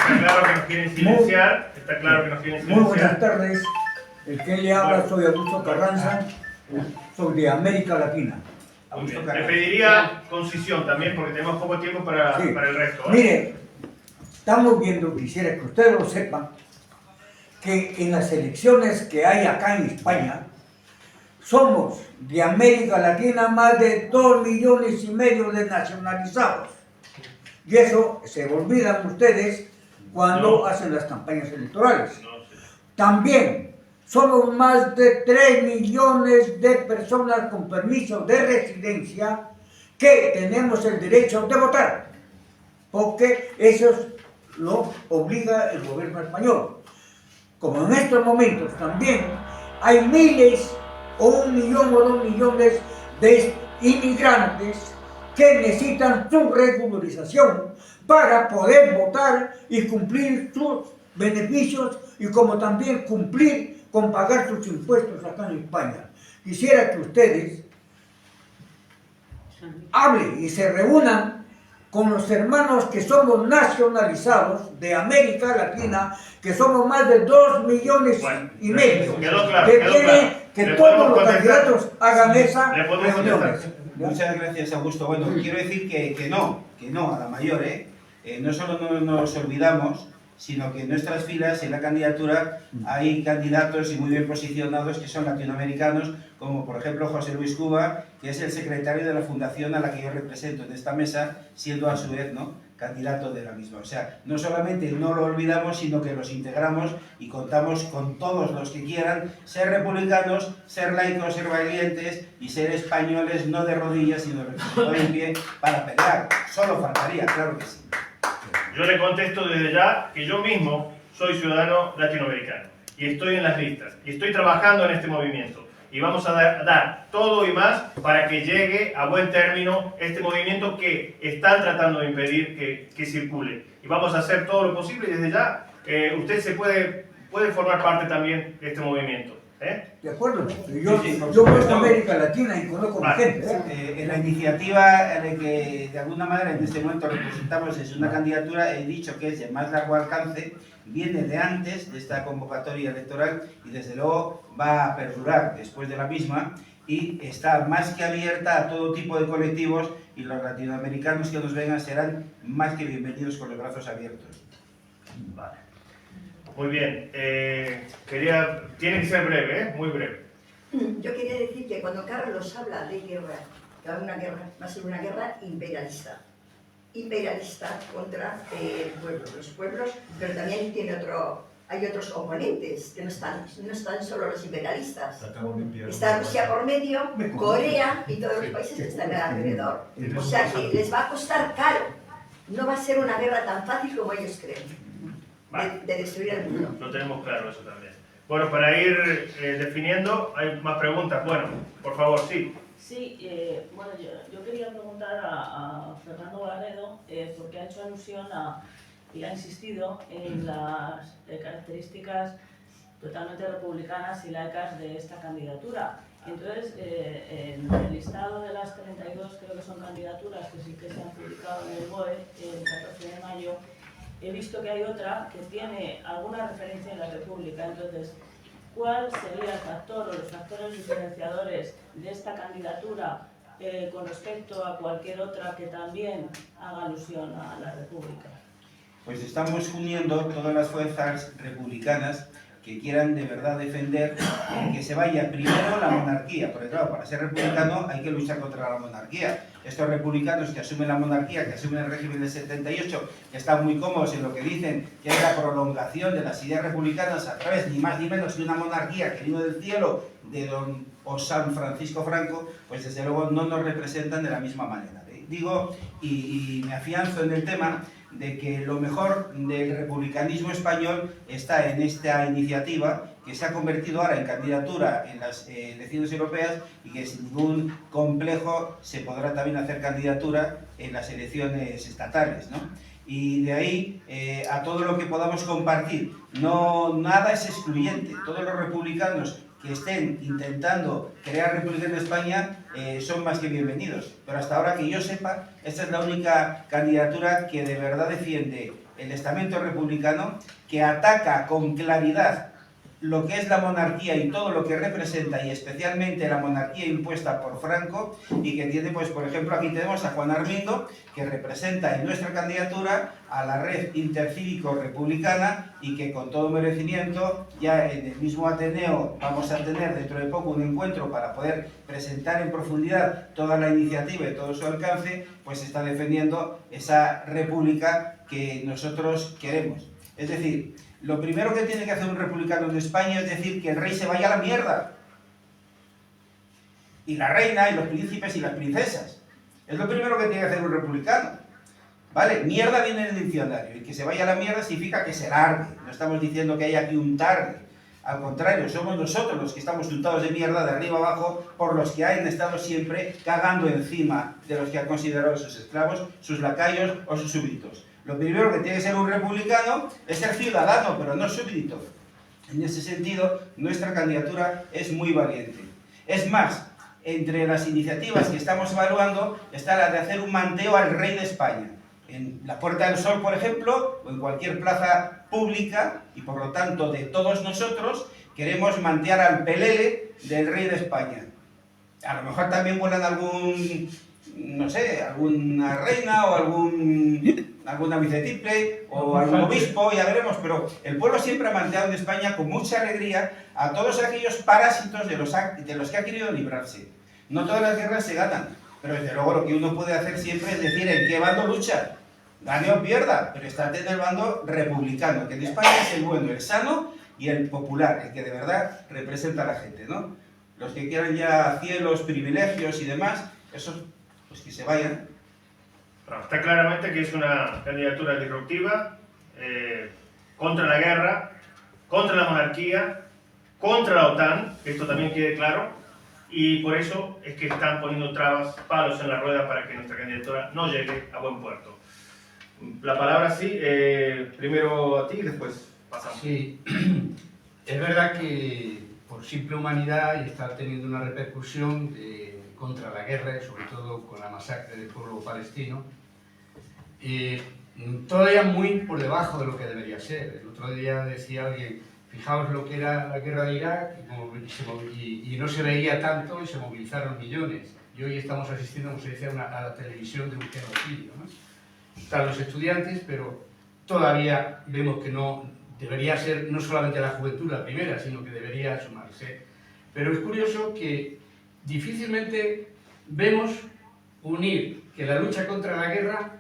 [SPEAKER 1] Está claro que nos quieren silenciar. Está claro que nos quieren silenciar.
[SPEAKER 7] Muy buenas tardes. El que le habla soy Augusto Carranza, soy de América Latina.
[SPEAKER 1] Muy bien. Le pediría concisión también porque tenemos poco tiempo para el resto.
[SPEAKER 7] Mire, estamos viendo, quisiera que ustedes lo sepan, que en las elecciones que hay acá en España, somos de América Latina más de 2,5 millones de nacionalizados. Y eso se olvidan ustedes cuando hacen las campañas electorales. También somos más de 3 millones de personas con permiso de residencia que tenemos el derecho de votar, porque eso lo obliga el gobierno español. Como en estos momentos también hay miles o 1 millón o 2 millones de inmigrantes que necesitan su regularización para poder votar y cumplir sus beneficios y como también cumplir con pagar sus impuestos acá en España. Quisiera que ustedes hablen y se reúnan con los hermanos que somos nacionalizados de América Latina, que somos más de 2,5 millones.
[SPEAKER 1] Quedó claro,
[SPEAKER 7] que tienen que todos los candidatos hagan esa reunión.
[SPEAKER 3] Muchas gracias, Augusto. Bueno, quiero decir que no, a la mayor, no solo no nos olvidamos, sino que en nuestras filas, en la candidatura, hay candidatos y muy bien posicionados que son latinoamericanos, como por ejemplo José Luis Cuba, que es el secretario de la fundación a la que yo represento en esta mesa, siendo a su vez, ¿no?, candidato de la misma. O sea, no solamente no lo olvidamos, sino que los integramos y contamos con todos los que quieran ser republicanos, ser laicos, ser valientes y ser españoles, no de rodillas, sino en pie para pelear. Solo faltaría, claro que sí.
[SPEAKER 1] Yo le contesto desde ya que yo mismo soy ciudadano latinoamericano y estoy en las listas y estoy trabajando en este movimiento y vamos a dar todo y más para que llegue a buen término este movimiento que están tratando de impedir que circule, y vamos a hacer todo lo posible y desde ya usted se puede formar parte también de este movimiento.
[SPEAKER 7] De acuerdo,
[SPEAKER 3] Sí,
[SPEAKER 7] yo
[SPEAKER 3] por
[SPEAKER 7] voy a
[SPEAKER 3] supuesto.
[SPEAKER 7] América Latina y conozco
[SPEAKER 1] Vale.
[SPEAKER 7] gente.
[SPEAKER 3] En la iniciativa que de alguna manera en este momento representamos es una candidatura, he dicho que es de más largo alcance, viene de antes de esta convocatoria electoral y desde luego va a perdurar después de la misma y está más que abierta a todo tipo de colectivos y los latinoamericanos que nos vengan serán más que bienvenidos con los brazos abiertos.
[SPEAKER 1] Vale. Muy bien. Tiene que ser breve, muy breve.
[SPEAKER 8] Yo quería decir que cuando Carlos habla de guerra, que va a ser una guerra imperialista contra los pueblos, pero también hay otros componentes, que no están solo los imperialistas. Está Rusia por medio, Corea y todos los países que están alrededor. O sea que les va a costar caro. No va a ser una guerra tan fácil como ellos creen, de destruir el mundo.
[SPEAKER 1] Lo tenemos claro eso también. Bueno, para ir definiendo, hay más preguntas. Bueno, por favor, sí.
[SPEAKER 9] Sí, bueno, yo quería preguntar a Fernando Barredo, porque ha hecho alusión y ha insistido en las características totalmente republicanas y laicas de esta candidatura. Entonces, en el listado de las 32, creo que son candidaturas que sí que se han publicado en el BOE el 14 de mayo, he visto que hay otra que tiene alguna referencia en la República. Entonces, ¿cuál sería el factor o los factores diferenciadores de esta candidatura con respecto a cualquier otra que también haga alusión a la República?
[SPEAKER 3] Pues estamos uniendo todas las fuerzas republicanas que quieran de verdad defender que se vaya primero la monarquía, porque claro, para ser republicano hay que luchar contra la monarquía. Estos republicanos que asumen la monarquía, que asumen el régimen del 78, que están muy cómodos en lo que dicen que es la prolongación de las ideas republicanas a través ni más ni menos que una monarquía que vino del cielo de don San Francisco Franco, pues desde luego no nos representan de la misma manera. Digo, y me afianzo en el tema de que lo mejor del republicanismo español está en esta iniciativa que se ha convertido ahora en candidatura en las elecciones europeas y que sin ningún complejo se podrá también hacer candidatura en las elecciones estatales, ¿no? Y de ahí a todo lo que podamos compartir. Nada es excluyente. Todos los republicanos que estén intentando crear república en España son más que bienvenidos. Pero hasta ahora que yo sepa, esta es la única candidatura que de verdad defiende el estamento republicano, que ataca con claridad lo que es la monarquía y todo lo que representa, y especialmente la monarquía impuesta por Franco, y que tiene, pues por ejemplo, aquí tenemos a Juan Armindo, que representa en nuestra candidatura a la red intercívico republicana, y que con todo merecimiento, ya en el mismo Ateneo vamos a tener dentro de poco un encuentro para poder presentar en profundidad toda la iniciativa y todo su alcance, pues está defendiendo esa república que nosotros queremos. Es decir, lo primero que tiene que hacer un republicano en España es decir que el rey se vaya a la mierda. Y la reina, y los príncipes y las princesas. Es lo primero que tiene que hacer un republicano. ¿Vale? Mierda viene en el diccionario. Y que se vaya a la mierda significa que se largue. No estamos diciendo que haya aquí un tarde. Al contrario, somos nosotros los que estamos untados de mierda de arriba abajo por los que han estado siempre cagando encima de los que han considerado sus esclavos, sus lacayos o sus súbditos. Lo primero que tiene que ser un republicano es ser ciudadano, pero no súbdito. En ese sentido, nuestra candidatura es muy valiente. Es más, entre las iniciativas que estamos evaluando está la de hacer un manteo al rey de España. En la Puerta del Sol, por ejemplo, o en cualquier plaza pública, y por lo tanto de todos nosotros, queremos mantear al pelele del rey de España. A lo mejor también vuelan algún, no sé, alguna reina o alguna vicetiple o algún obispo, ya veremos, pero el pueblo siempre ha manejado en España con mucha alegría a todos aquellos parásitos de los que ha querido librarse. No todas las guerras se ganan, pero desde luego lo que uno puede hacer siempre es decir en qué bando lucha. Gane o pierda, pero estate en el bando republicano, que en España es el bueno, el sano y el popular, el que de verdad representa a la gente, ¿no? Los que quieran ya cielos, privilegios y demás, esos pues que se vayan.
[SPEAKER 1] Bueno, está claramente que es una candidatura disruptiva, contra la guerra, contra la monarquía, contra la OTAN, que esto también quede claro, y por eso es que están poniendo trabas, palos en la rueda para que nuestra candidatura no llegue a buen puerto. La palabra sí, primero a ti y después pasamos.
[SPEAKER 10] Sí, es verdad que por simple humanidad y estar teniendo una repercusión contra la guerra, sobre todo con la masacre del pueblo palestino, todavía muy por debajo de lo que debería ser. El otro día decía alguien, fijaos lo que era la guerra de Irak y no se veía tanto y se movilizaron millones. Y hoy estamos asistiendo, como se dice, a la televisión de un genocidio, ¿no? Están los estudiantes, pero todavía vemos que no debería ser no solamente la juventud la primera, sino que debería sumarse. Pero es curioso que difícilmente vemos unir que la lucha contra la guerra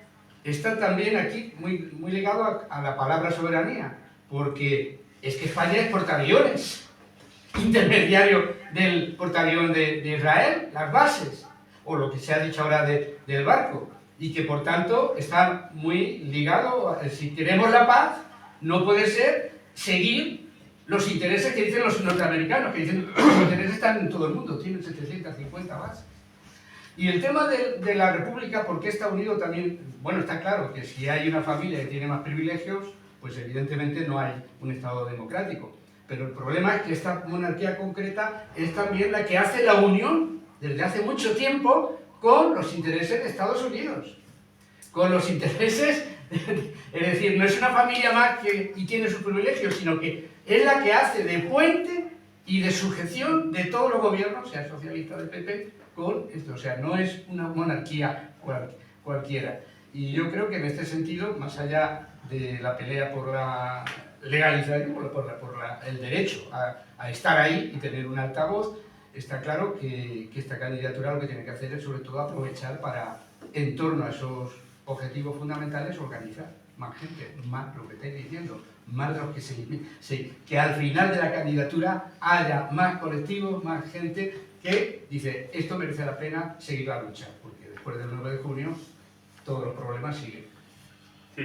[SPEAKER 10] está también aquí muy ligado a la palabra soberanía, porque es que España es portaaviones, intermediario del portaavión de Israel, las bases, o lo que se ha dicho ahora del barco, y que por tanto está muy ligado, si queremos la paz, no puede ser seguir los intereses que dicen los norteamericanos, que dicen que los intereses están en todo el mundo, tienen 750 bases. Y el tema de la República, ¿por qué está unido también? Bueno, está claro que si hay una familia que tiene más privilegios, pues evidentemente no hay un Estado democrático. Pero el problema es que esta monarquía concreta es también la que hace la unión, desde hace mucho tiempo, con los intereses de Estados Unidos. Con los intereses, es decir, no es una familia más y tiene sus privilegios, sino que es la que hace de puente y de sujeción de todos los gobiernos, sea socialista del PP, con esto. O sea, no es una monarquía cualquiera. Y yo creo que en este sentido, más allá de la pelea por la legalización, por el derecho a estar ahí y tener un altavoz, está claro que esta candidatura lo que tiene que hacer es sobre todo aprovechar para, en torno a esos objetivos fundamentales, organizar más gente, más lo que estáis diciendo, más de los que al final de la candidatura haya más colectivos, más gente que dice, esto merece la pena seguir la lucha, porque después del 9 de junio todos los problemas siguen.
[SPEAKER 1] Sí,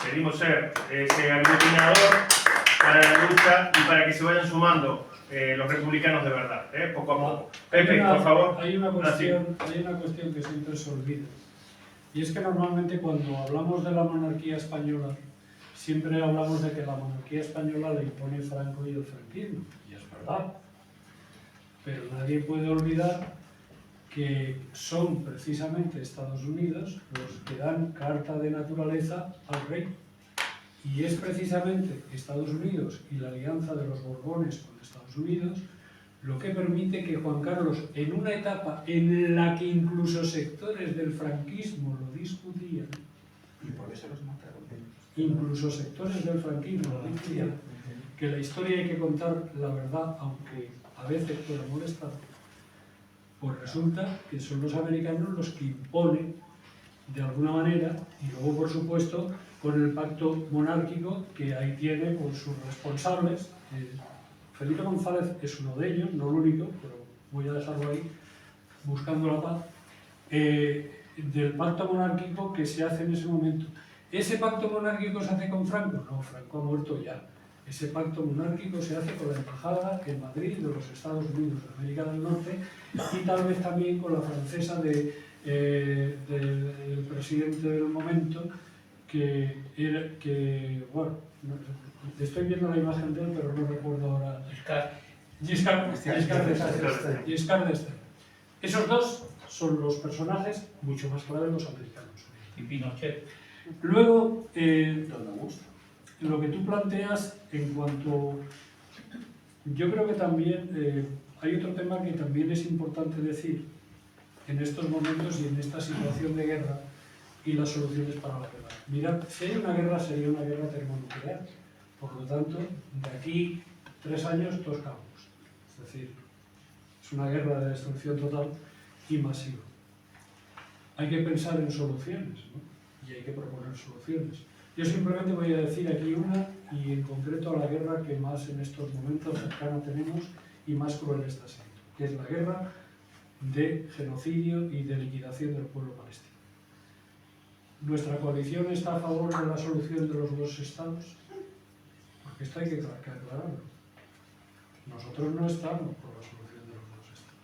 [SPEAKER 1] pedimos ser ese aglutinador para la lucha y para que se vayan sumando los republicanos de verdad, poco a poco. Pepe, por favor.
[SPEAKER 2] Hay una cuestión que siempre se olvida, y es que normalmente cuando hablamos de la monarquía española, siempre hablamos de que la monarquía española la impone Franco y el franquismo, y es verdad. Pero nadie puede olvidar que son precisamente Estados Unidos los que dan carta de naturaleza al rey. Y es precisamente Estados Unidos y la alianza de los Borbones con Estados Unidos lo que permite que Juan Carlos, en una etapa en la que incluso sectores del franquismo lo discutían,
[SPEAKER 3] Y por eso los mataron.
[SPEAKER 2] incluso sectores del franquismo lo discutían, que la historia hay que contar la verdad, aunque a veces pueda molestar, pues resulta que son los americanos los que imponen de alguna manera, y luego por supuesto con el pacto monárquico que ahí tiene por sus responsables. Felipe González es uno de ellos, no el único, pero voy a dejarlo ahí, buscando la paz, del pacto monárquico que se hace en ese momento. ¿Ese pacto monárquico se hace con Franco? No, Franco ha muerto ya. Ese pacto monárquico se hace con la embajada en Madrid de los Estados Unidos de América del Norte y tal vez también con la francesa del presidente del momento, bueno, estoy viendo la imagen de él, pero no recuerdo ahora. Giscard d'Estaing. Esos dos son los personajes mucho más claros de los americanos.
[SPEAKER 6] Y Pinochet.
[SPEAKER 2] Luego, lo que tú planteas en cuanto... Yo creo que también hay otro tema que también es importante decir en estos momentos y en esta situación de guerra y las soluciones para la guerra. Mirad, si hay una guerra, sería una guerra termonuclear. Por lo tanto, de aquí 3 años, todos campos. Es decir, es una guerra de destrucción total y masiva. Hay que pensar en soluciones, ¿no? Y hay que proponer soluciones. Yo simplemente voy a decir aquí una, y en concreto a la guerra que más en estos momentos cercana tenemos y más cruel está siendo, que es la guerra de genocidio y de liquidación del pueblo palestino. ¿Nuestra coalición está a favor de la solución de los 2 estados? Porque esto hay que aclararlo. Nosotros no estamos por la solución de los 2 estados.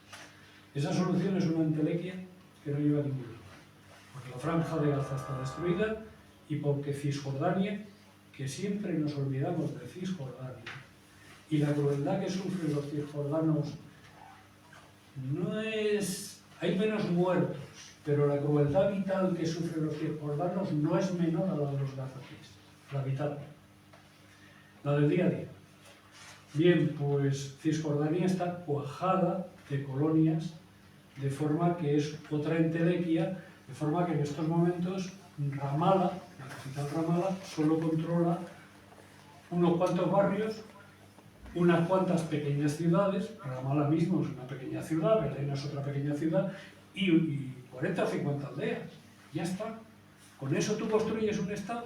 [SPEAKER 2] Esa solución es una entelequia que no lleva a ningún lugar. Porque la franja de Gaza está destruida y porque Cisjordania, que siempre nos olvidamos de Cisjordania, y la crueldad que sufren los cisjordanos no es... hay menos muertos, pero la crueldad vital que sufren los cisjordanos no es menor a la de los gazatíes, la vital, la del día a día. Bien, pues Cisjordania está cuajada de colonias, de forma que es otra entelequia, de forma que en estos momentos Ramala, la capital Ramala, solo controla unos cuantos barrios, unas cuantas pequeñas ciudades. Ramala mismo es una pequeña ciudad, Belén es otra pequeña ciudad, y 40 o 50 aldeas. Ya está. Con eso tú construyes un Estado.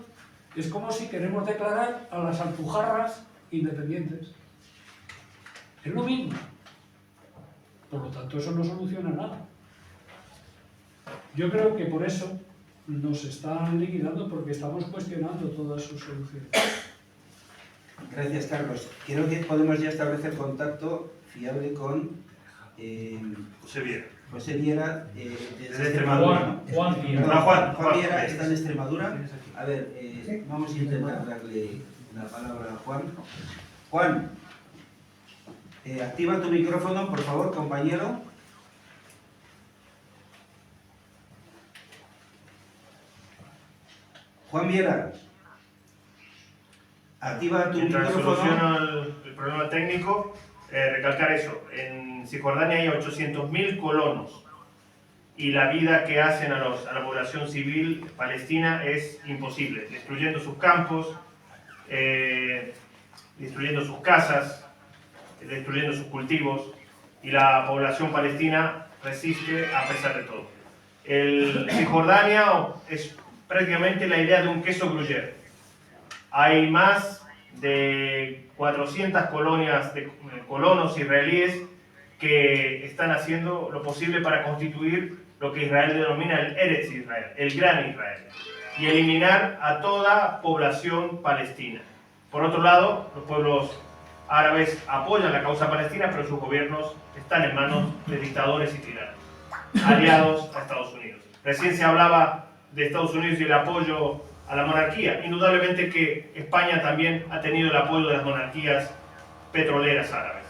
[SPEAKER 2] Es como si queremos declarar a las Alpujarras independientes. Es lo mismo. Por lo tanto, eso no soluciona nada. Yo creo que por eso nos están liquidando, porque estamos cuestionando todas sus soluciones.
[SPEAKER 3] Gracias, Carlos. Creo que podemos ya establecer contacto fiable con José Viera, desde Extremadura.
[SPEAKER 6] Juan Viera.
[SPEAKER 3] No, Juan Viera está en Extremadura. A ver, vamos a intentar darle la palabra a Juan. Juan, activa tu micrófono, por favor, compañero. Juan Viera, activa tu
[SPEAKER 1] Mientras
[SPEAKER 3] micrófono.
[SPEAKER 1] soluciona el problema técnico, recalcar eso. En Cisjordania hay 800.000 colonos y la vida que hacen a la población civil palestina es imposible, destruyendo sus campos, destruyendo sus casas, destruyendo sus cultivos, y la población palestina resiste a pesar de todo. El Cisjordania es prácticamente la idea de un queso gruyere. Hay más de 400 colonias de colonos israelíes que están haciendo lo posible para constituir lo que Israel denomina el Eretz Israel, el Gran Israel, y eliminar a toda población palestina. Por otro lado, los pueblos árabes apoyan la causa palestina, pero sus gobiernos están en manos de dictadores y tiranos, aliados a Estados Unidos. Recién se hablaba de Estados Unidos y el apoyo a la monarquía. Indudablemente que España también ha tenido el apoyo de las monarquías petroleras árabes,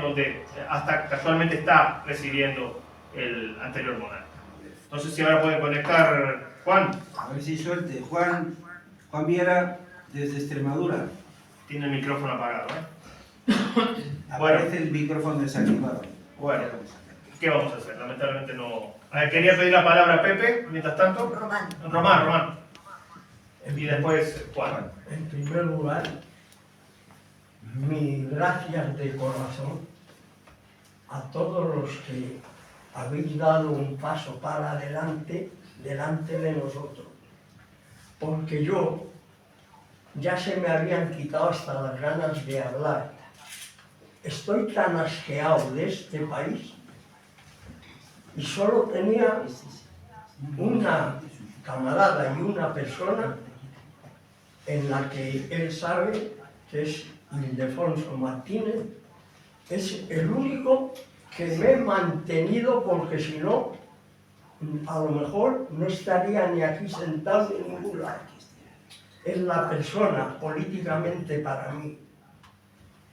[SPEAKER 1] donde hasta casualmente está residiendo el anterior monarca. Entonces, si ahora pueden conectar, Juan.
[SPEAKER 3] A ver si suelte. Juan Viera, desde Extremadura.
[SPEAKER 1] Tiene el micrófono apagado,
[SPEAKER 3] Aparece el micrófono desactivado.
[SPEAKER 1] Bueno, ¿qué vamos a hacer? Lamentablemente no... A ver, quería pedir la palabra a Pepe, mientras tanto. Román. Y después Juan.
[SPEAKER 11] En primer lugar, mis gracias de corazón a todos los que habéis dado un paso para adelante, delante de nosotros. Porque yo ya se me habían quitado hasta las ganas de hablar. Estoy tan asqueado de este país y solo tenía una camarada y una persona en la que él sabe, que es Ildefonso Martínez, es el único que me he mantenido, porque si no, a lo mejor no estaría ni aquí sentado en ningún lado. Es la persona políticamente para mí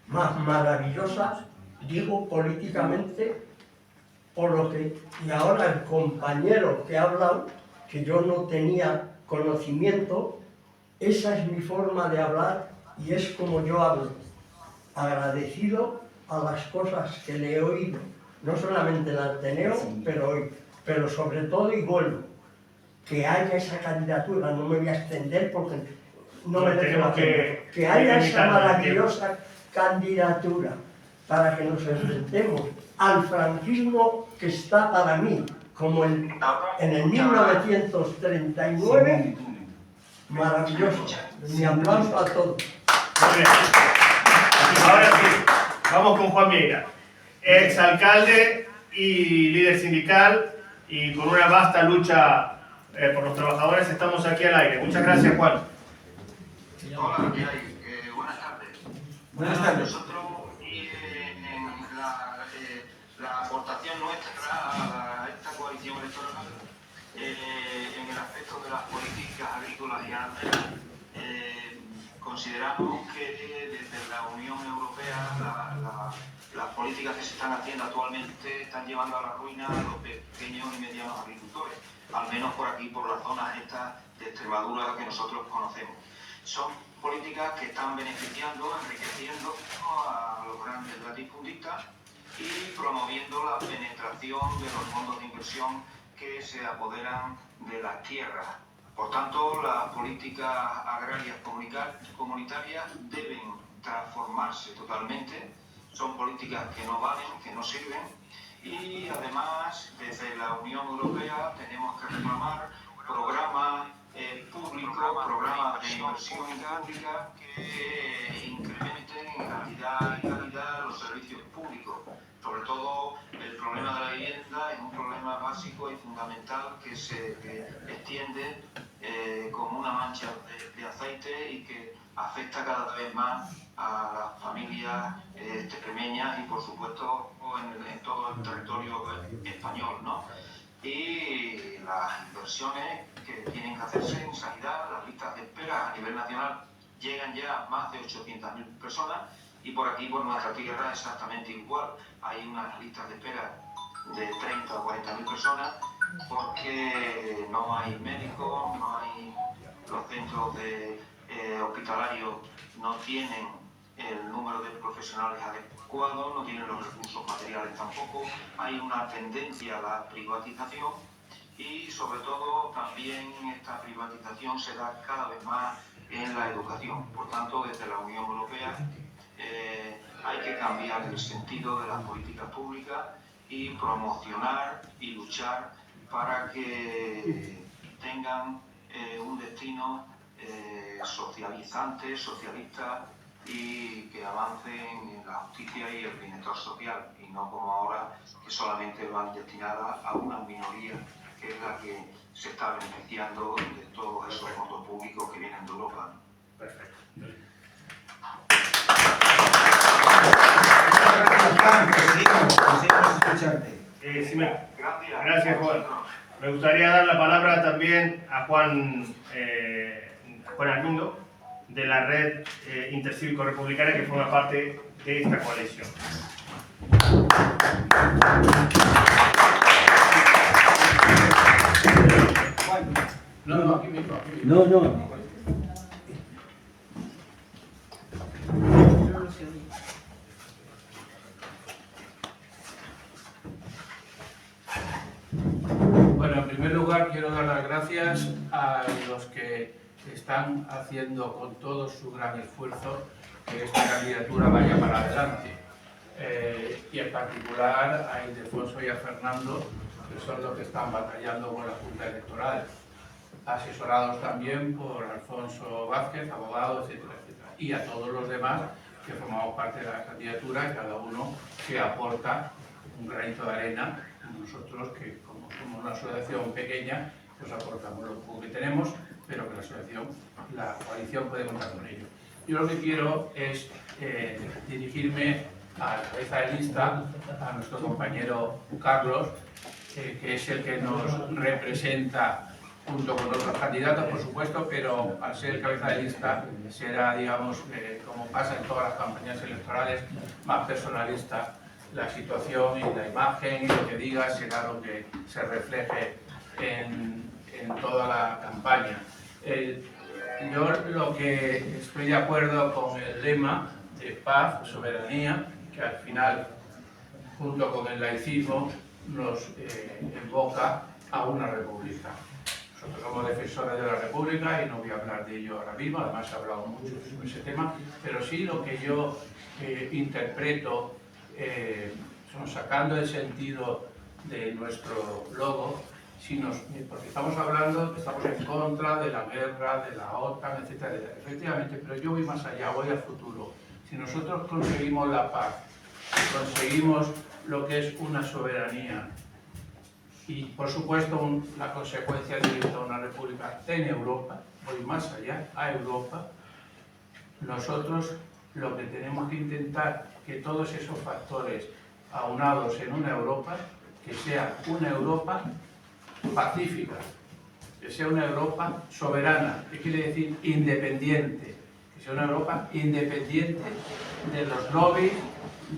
[SPEAKER 11] más maravillosa, digo políticamente, por lo que, y ahora el compañero que ha hablado, que yo no tenía conocimiento, esa es mi forma de hablar y es como yo hablo, agradecido a las cosas que le he oído, no solamente en el Ateneo, pero sobre todo, y vuelvo, que haya esa candidatura, no me voy a extender porque no me merece la pena, que haya esa maravillosa candidatura para que nos enfrentemos al franquismo que está para mí, como en el 1939, maravilloso. Mi aplauso a todos.
[SPEAKER 1] Muy bien. Ahora sí, vamos con Juan Vieira, exalcalde y líder sindical, y con una vasta lucha por los trabajadores. Estamos aquí al aire. Muchas gracias, Juan.
[SPEAKER 4] Hola, ¿qué hay? Buenas tardes.
[SPEAKER 3] Buenas tardes.
[SPEAKER 4] Nosotros, la aportación nuestra a esta coalición electoral, en el aspecto de las políticas agrícolas y ganaderas, consideramos que desde la Unión Europea las políticas que se están haciendo actualmente están llevando a la ruina a los pequeños y medianos agricultores, al menos por aquí, por las zonas estas de Extremadura que nosotros conocemos. Son políticas que están beneficiando, enriqueciendo a los grandes latifundistas y promoviendo la penetración de los fondos de inversión que se apoderan de las tierras. Por tanto, las políticas agrarias comunitarias deben transformarse totalmente. Son políticas que no valen, que no sirven, y además desde la Unión Europea tenemos que reclamar programas públicos, programas de inversión pública que incrementen en cantidad y calidad los servicios públicos. Sobre todo el problema de la vivienda es un problema básico y fundamental que se extiende como una mancha de aceite y que afecta cada vez más a las familias extremeñas y por supuesto en todo el territorio español, ¿no? Y las inversiones que tienen que hacerse en sanidad, las listas de espera a nivel nacional llegan ya a más de 800.000 personas, y por aquí, por nuestra tierra, exactamente igual. Hay unas listas de espera de 30 o 40.000 personas porque no hay médicos, no hay, los centros hospitalarios no tienen el número de profesionales adecuado, no tienen los recursos materiales tampoco. Hay una tendencia a la privatización y sobre todo también esta privatización se da cada vez más en la educación. Por tanto, desde la Unión Europea hay que cambiar el sentido de las políticas públicas y promocionar y luchar para que tengan un destino socializante, socialista, y que avancen en la justicia y el bienestar social, y no como ahora, que solamente van destinadas a una minoría, que es la que se está beneficiando de todos esos fondos públicos que vienen de Europa.
[SPEAKER 1] Perfecto. Gracias, Juan. Me gustaría dar la palabra también a Juan Armindo, de la Red Intercívico Republicana, que forma parte de esta coalición.
[SPEAKER 7] No.
[SPEAKER 10] Bueno, en primer lugar quiero dar las gracias a los que están haciendo con todo su gran esfuerzo que esta candidatura vaya para adelante. Y en particular a Ildefonso y a Fernando, que son los que están batallando con la Junta Electoral, asesorados también por Alfonso Vázquez, abogado, etcétera, etcétera. Y a todos los demás que formamos parte de la candidatura, cada uno que aporta un granito de arena. Nosotros, que como somos una asociación pequeña, pues aportamos lo poco que tenemos, pero que la coalición puede contar con ello. Yo lo que quiero es dirigirme a la cabeza de lista, a nuestro compañero Carlos, que es el que nos representa junto con otros candidatos, por supuesto, pero al ser cabeza de lista será, digamos, como pasa en todas las campañas electorales, más personalista la situación y la imagen, y lo que diga será lo que se refleje en toda la campaña. Yo lo que estoy de acuerdo con el lema de paz, soberanía
[SPEAKER 12] que al final, junto con el laicismo, nos invoca a una república. Nosotros somos defensores de la república y no voy a hablar de ello ahora mismo, además he hablado mucho sobre ese tema, pero sí lo que yo interpreto, sacando el sentido de nuestro logo, porque estamos hablando, estamos en contra de la guerra, de la OTAN, etc. Efectivamente, pero yo voy más allá, voy al futuro. Si nosotros conseguimos la paz, conseguimos lo que es una soberanía y, por supuesto, la consecuencia directa de una república en Europa, voy más allá, a Europa, nosotros lo que tenemos que intentar que todos esos factores aunados en una Europa, que sea una Europa pacífica, que sea una Europa soberana, que quiere decir independiente, que sea una Europa independiente de los lobbies,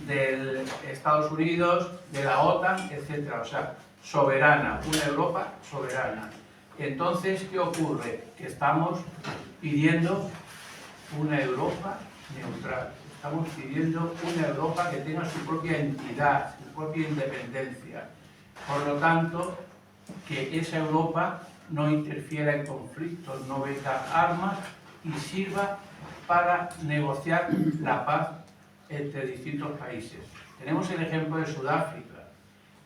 [SPEAKER 12] de Estados Unidos, de la OTAN, etc. O sea, soberana, una Europa soberana. Entonces, ¿qué ocurre? Que estamos pidiendo una Europa neutral. Estamos pidiendo una Europa que tenga su propia entidad, su propia independencia. Por lo tanto, que esa Europa no interfiera en conflictos, no venda armas y sirva para negociar la paz entre distintos países. Tenemos el ejemplo de Sudáfrica,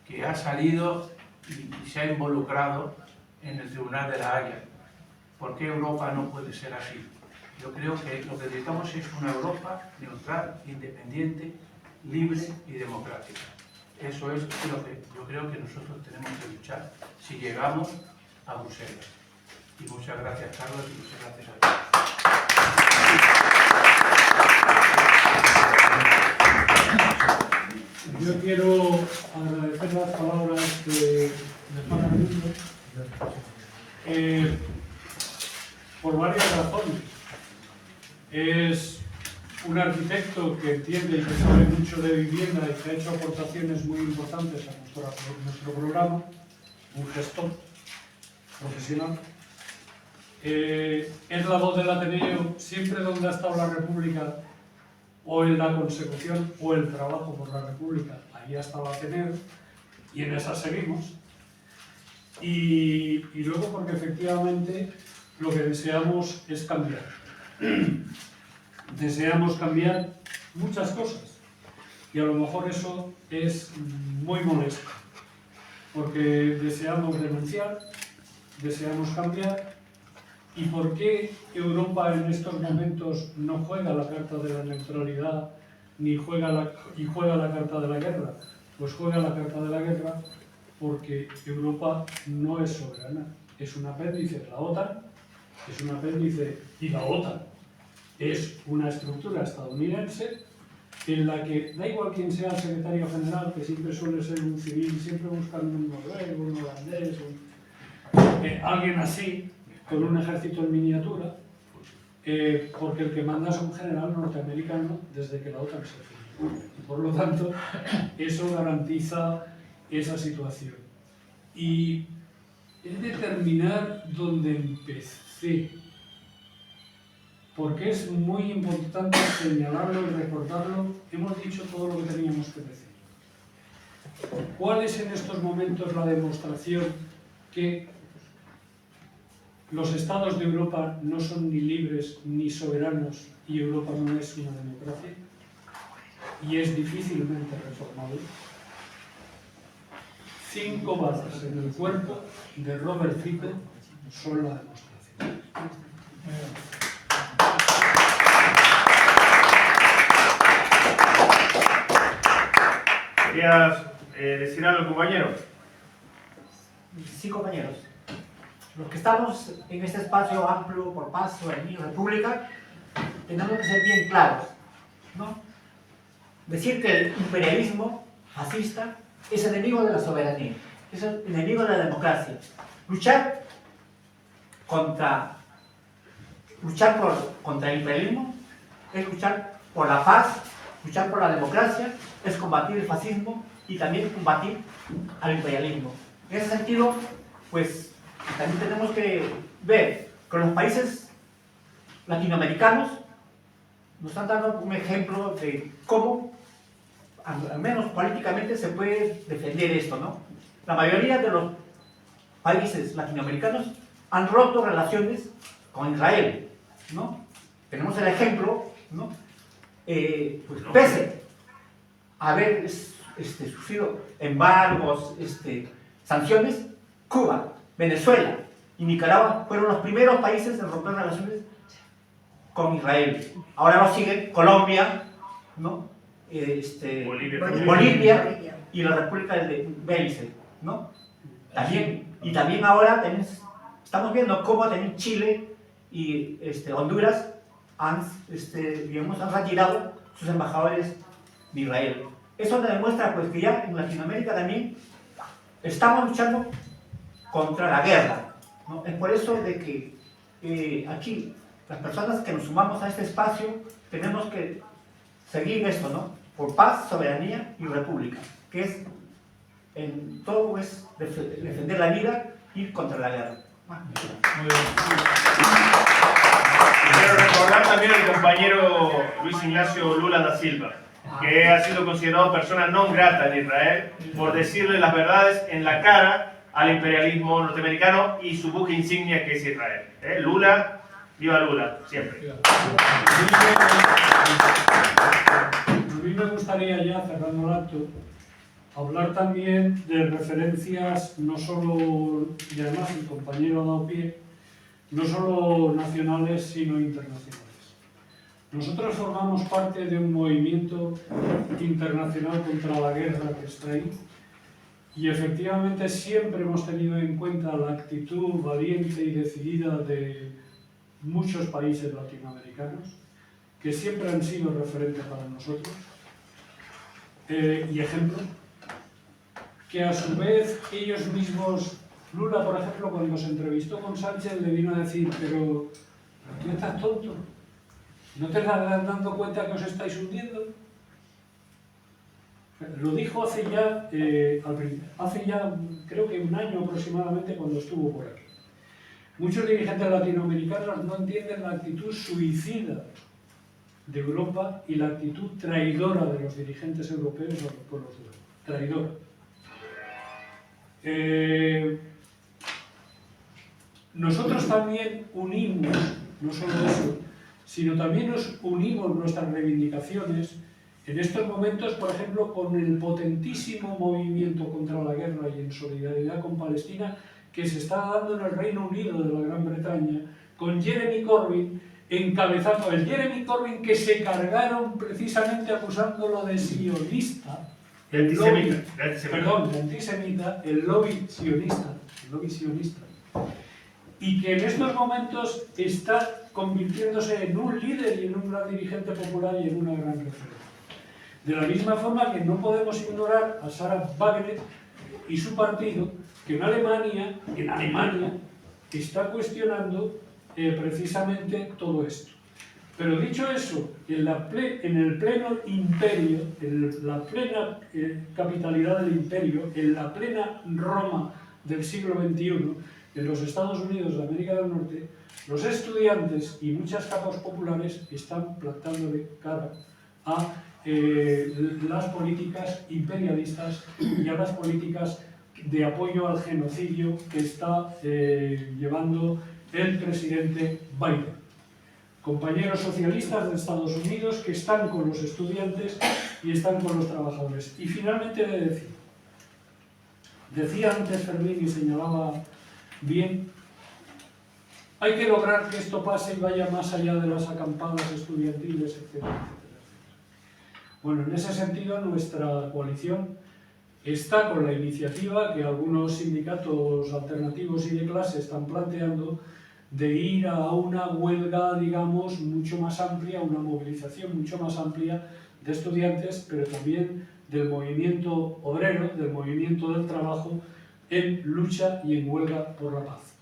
[SPEAKER 12] que ha salido y se ha involucrado en el Tribunal de la Haya. ¿Por qué Europa no puede ser así? Yo creo que lo que necesitamos es una Europa neutral, independiente, libre y democrática. Eso es lo que yo creo que nosotros tenemos que luchar si llegamos a Bruselas. Y muchas gracias, Carlos, y muchas gracias a todos.
[SPEAKER 2] Yo quiero agradecer las palabras de Juan Armindo por varias razones. Es un arquitecto que entiende y que sabe mucho de vivienda y que ha hecho aportaciones muy importantes a nuestro programa, un gestor profesional. Es la voz del Ateneo siempre donde ha estado la República, o en la consecución o el trabajo por la República. Ahí ha estado el Ateneo y en esa seguimos. Y luego porque efectivamente lo que deseamos es cambiar. Deseamos cambiar muchas cosas y a lo mejor eso es muy molesto porque deseamos denunciar, deseamos cambiar. ¿Y por qué Europa en estos momentos no juega la carta de la neutralidad ni juega la carta de la guerra? Pues juega la carta de la guerra porque Europa no es soberana, es un apéndice de la OTAN, es un apéndice, y la OTAN es una estructura estadounidense en la que da igual quién sea el secretario general, que siempre suele ser un civil, siempre buscan un noruego, un holandés, alguien así, con un ejército en miniatura, porque el que manda es un general norteamericano desde que la OTAN se fundó. Y por lo tanto, eso garantiza esa situación. Y es determinar dónde empecé, porque es muy importante señalarlo y recordarlo. Hemos dicho todo lo que teníamos que decir. ¿Cuál es en estos momentos la demostración que los estados de Europa no son ni libres ni soberanos y Europa no es una democracia? Y es difícilmente reformable. 5 balas en el cuerpo de Robert Fico son la demostración.
[SPEAKER 1] ¿Querías decir algo, compañero?
[SPEAKER 13] Sí, compañeros. Los que estamos en este espacio amplio por paz, soberanía y república, tenemos que ser bien claros, ¿no? Decir que el imperialismo fascista es enemigo de la soberanía, es enemigo de la democracia. Luchar contra el imperialismo es luchar por la paz, luchar por la democracia, es combatir el fascismo y también combatir al imperialismo. En ese sentido, pues también tenemos que ver que los países latinoamericanos nos están dando un ejemplo de cómo al menos políticamente se puede defender esto, ¿no? La mayoría de los países latinoamericanos han roto relaciones con Israel, ¿no? Tenemos el ejemplo, ¿no? Pues pese a haber sufrido embargos, sanciones, Cuba, Venezuela y Nicaragua fueron los primeros países en romper relaciones con Israel. Ahora nos siguen Colombia, ¿no? Bolivia y la República de Belice, ¿no? También ahora estamos viendo cómo también Chile y Honduras han retirado sus embajadores de Israel. Eso demuestra pues, que ya en Latinoamérica también estamos luchando contra la guerra, ¿no? Es por eso de que aquí las personas que nos sumamos a este espacio tenemos que seguir esto, ¿no? Por paz, soberanía y república, que es en todo es defender la vida y ir contra la guerra.
[SPEAKER 1] Quiero recordar también al compañero Luis Ignacio Lula da Silva, que ha sido considerado persona non grata en Israel por decirle las verdades en la cara al imperialismo norteamericano y su buque insignia que es Israel. Lula, viva Lula, siempre.
[SPEAKER 2] A mí me gustaría ya, cerrando el acto, hablar también de referencias, no solo, y además el compañero ha dado pie, no solo nacionales, sino internacionales. Nosotros formamos parte de un movimiento internacional contra la guerra que está ahí, y efectivamente siempre hemos tenido en cuenta la actitud valiente y decidida de muchos países latinoamericanos, que siempre han sido referentes para nosotros, y ejemplos, que a su vez ellos mismos, Lula por ejemplo cuando se entrevistó con Sánchez le vino a decir, pero tú estás tonto, ¿no te estás dando cuenta que os estáis hundiendo? Lo dijo hace ya creo que un año aproximadamente cuando estuvo por aquí. Muchos dirigentes latinoamericanos no entienden la actitud suicida de Europa y la actitud traidora de los dirigentes europeos a los pueblos de Europa. Traidora. Nosotros también unimos, no solo eso, sino también nos unimos nuestras reivindicaciones en estos momentos, por ejemplo, con el potentísimo movimiento contra la guerra y en solidaridad con Palestina que se está dando en el Reino Unido de la Gran Bretaña, con Jeremy Corbyn encabezando, el Jeremy Corbyn que se cargaron precisamente acusándolo de sionista, el lobby sionista, y que en estos momentos está convirtiéndose en un líder y en un gran dirigente popular y en una gran referencia. De la misma forma que no podemos ignorar a Sarah Wagner y su partido, que en Alemania está cuestionando precisamente todo esto. Pero dicho eso, en el pleno imperio, en la plena capitalidad del imperio, en la plena Roma del siglo XXI, en los Estados Unidos de América del Norte, los estudiantes y muchas capas populares están plantándole cara a las políticas imperialistas y a las políticas de apoyo al genocidio que está llevando el presidente Biden. Compañeros socialistas de Estados Unidos que están con los estudiantes y están con los trabajadores. Y finalmente decía antes Fermín y señalaba bien, hay que lograr que esto pase y vaya más allá de las acampadas estudiantiles, etc. Bueno, en ese sentido nuestra coalición está con la iniciativa que algunos sindicatos alternativos y de clase están planteando de ir a una huelga, digamos, mucho más amplia, una movilización mucho más amplia de estudiantes, pero también del movimiento obrero, del movimiento del trabajo, en lucha y en huelga por la paz.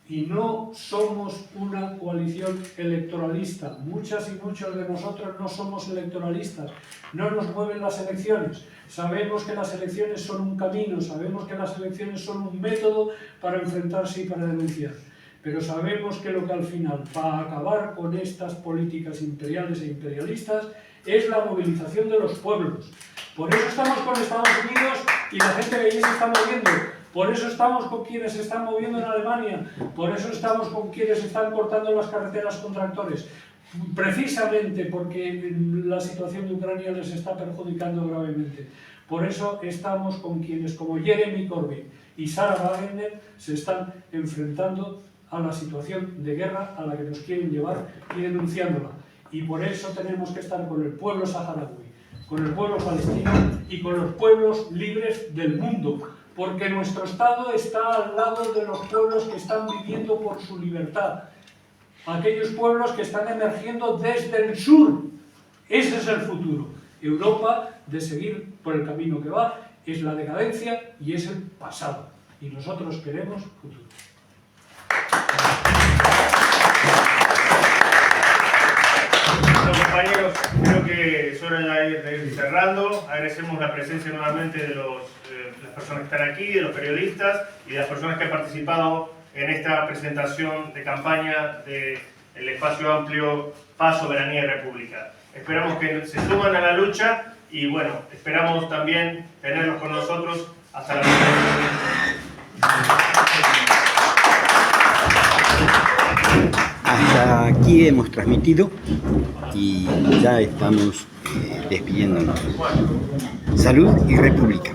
[SPEAKER 2] Y no somos una coalición electoralista. Muchas y muchos de nosotros no somos electoralistas. No nos mueven las elecciones. Sabemos que las elecciones son un camino, sabemos que las elecciones son un método para enfrentarse y para denunciar. Pero sabemos que lo que al final va a acabar con estas políticas imperiales e imperialistas es la movilización de los pueblos. Por eso estamos con Estados Unidos y la gente que allí se está moviendo. Por eso estamos con quienes se están moviendo en Alemania. Por eso estamos con quienes están cortando las carreteras con tractores. Precisamente porque la situación de Ucrania les está perjudicando gravemente. Por eso estamos con quienes como Jeremy Corbyn y Sarah Wagener se están enfrentando a la situación de guerra a la que nos quieren llevar y denunciándola. Y por eso tenemos que estar con el pueblo saharaui, con el pueblo palestino y con los pueblos libres del mundo, porque nuestro Estado está al lado de los pueblos que están viviendo por su libertad, aquellos pueblos que están emergiendo desde el sur. Ese es el futuro. Europa, de seguir por el camino que va, es la decadencia y es el pasado. Y nosotros queremos futuro.
[SPEAKER 1] Bueno, compañeros, creo que es hora de ir cerrando. Agradecemos la presencia nuevamente de las personas que están aquí, de los periodistas y de las personas que han participado en esta presentación de campaña del espacio amplio Paz, Soberanía y República. Esperamos que se suman a la lucha y bueno, esperamos también tenerlos con nosotros hasta la próxima.
[SPEAKER 14] Hasta aquí hemos transmitido y ya estamos despidiéndonos. Salud y República.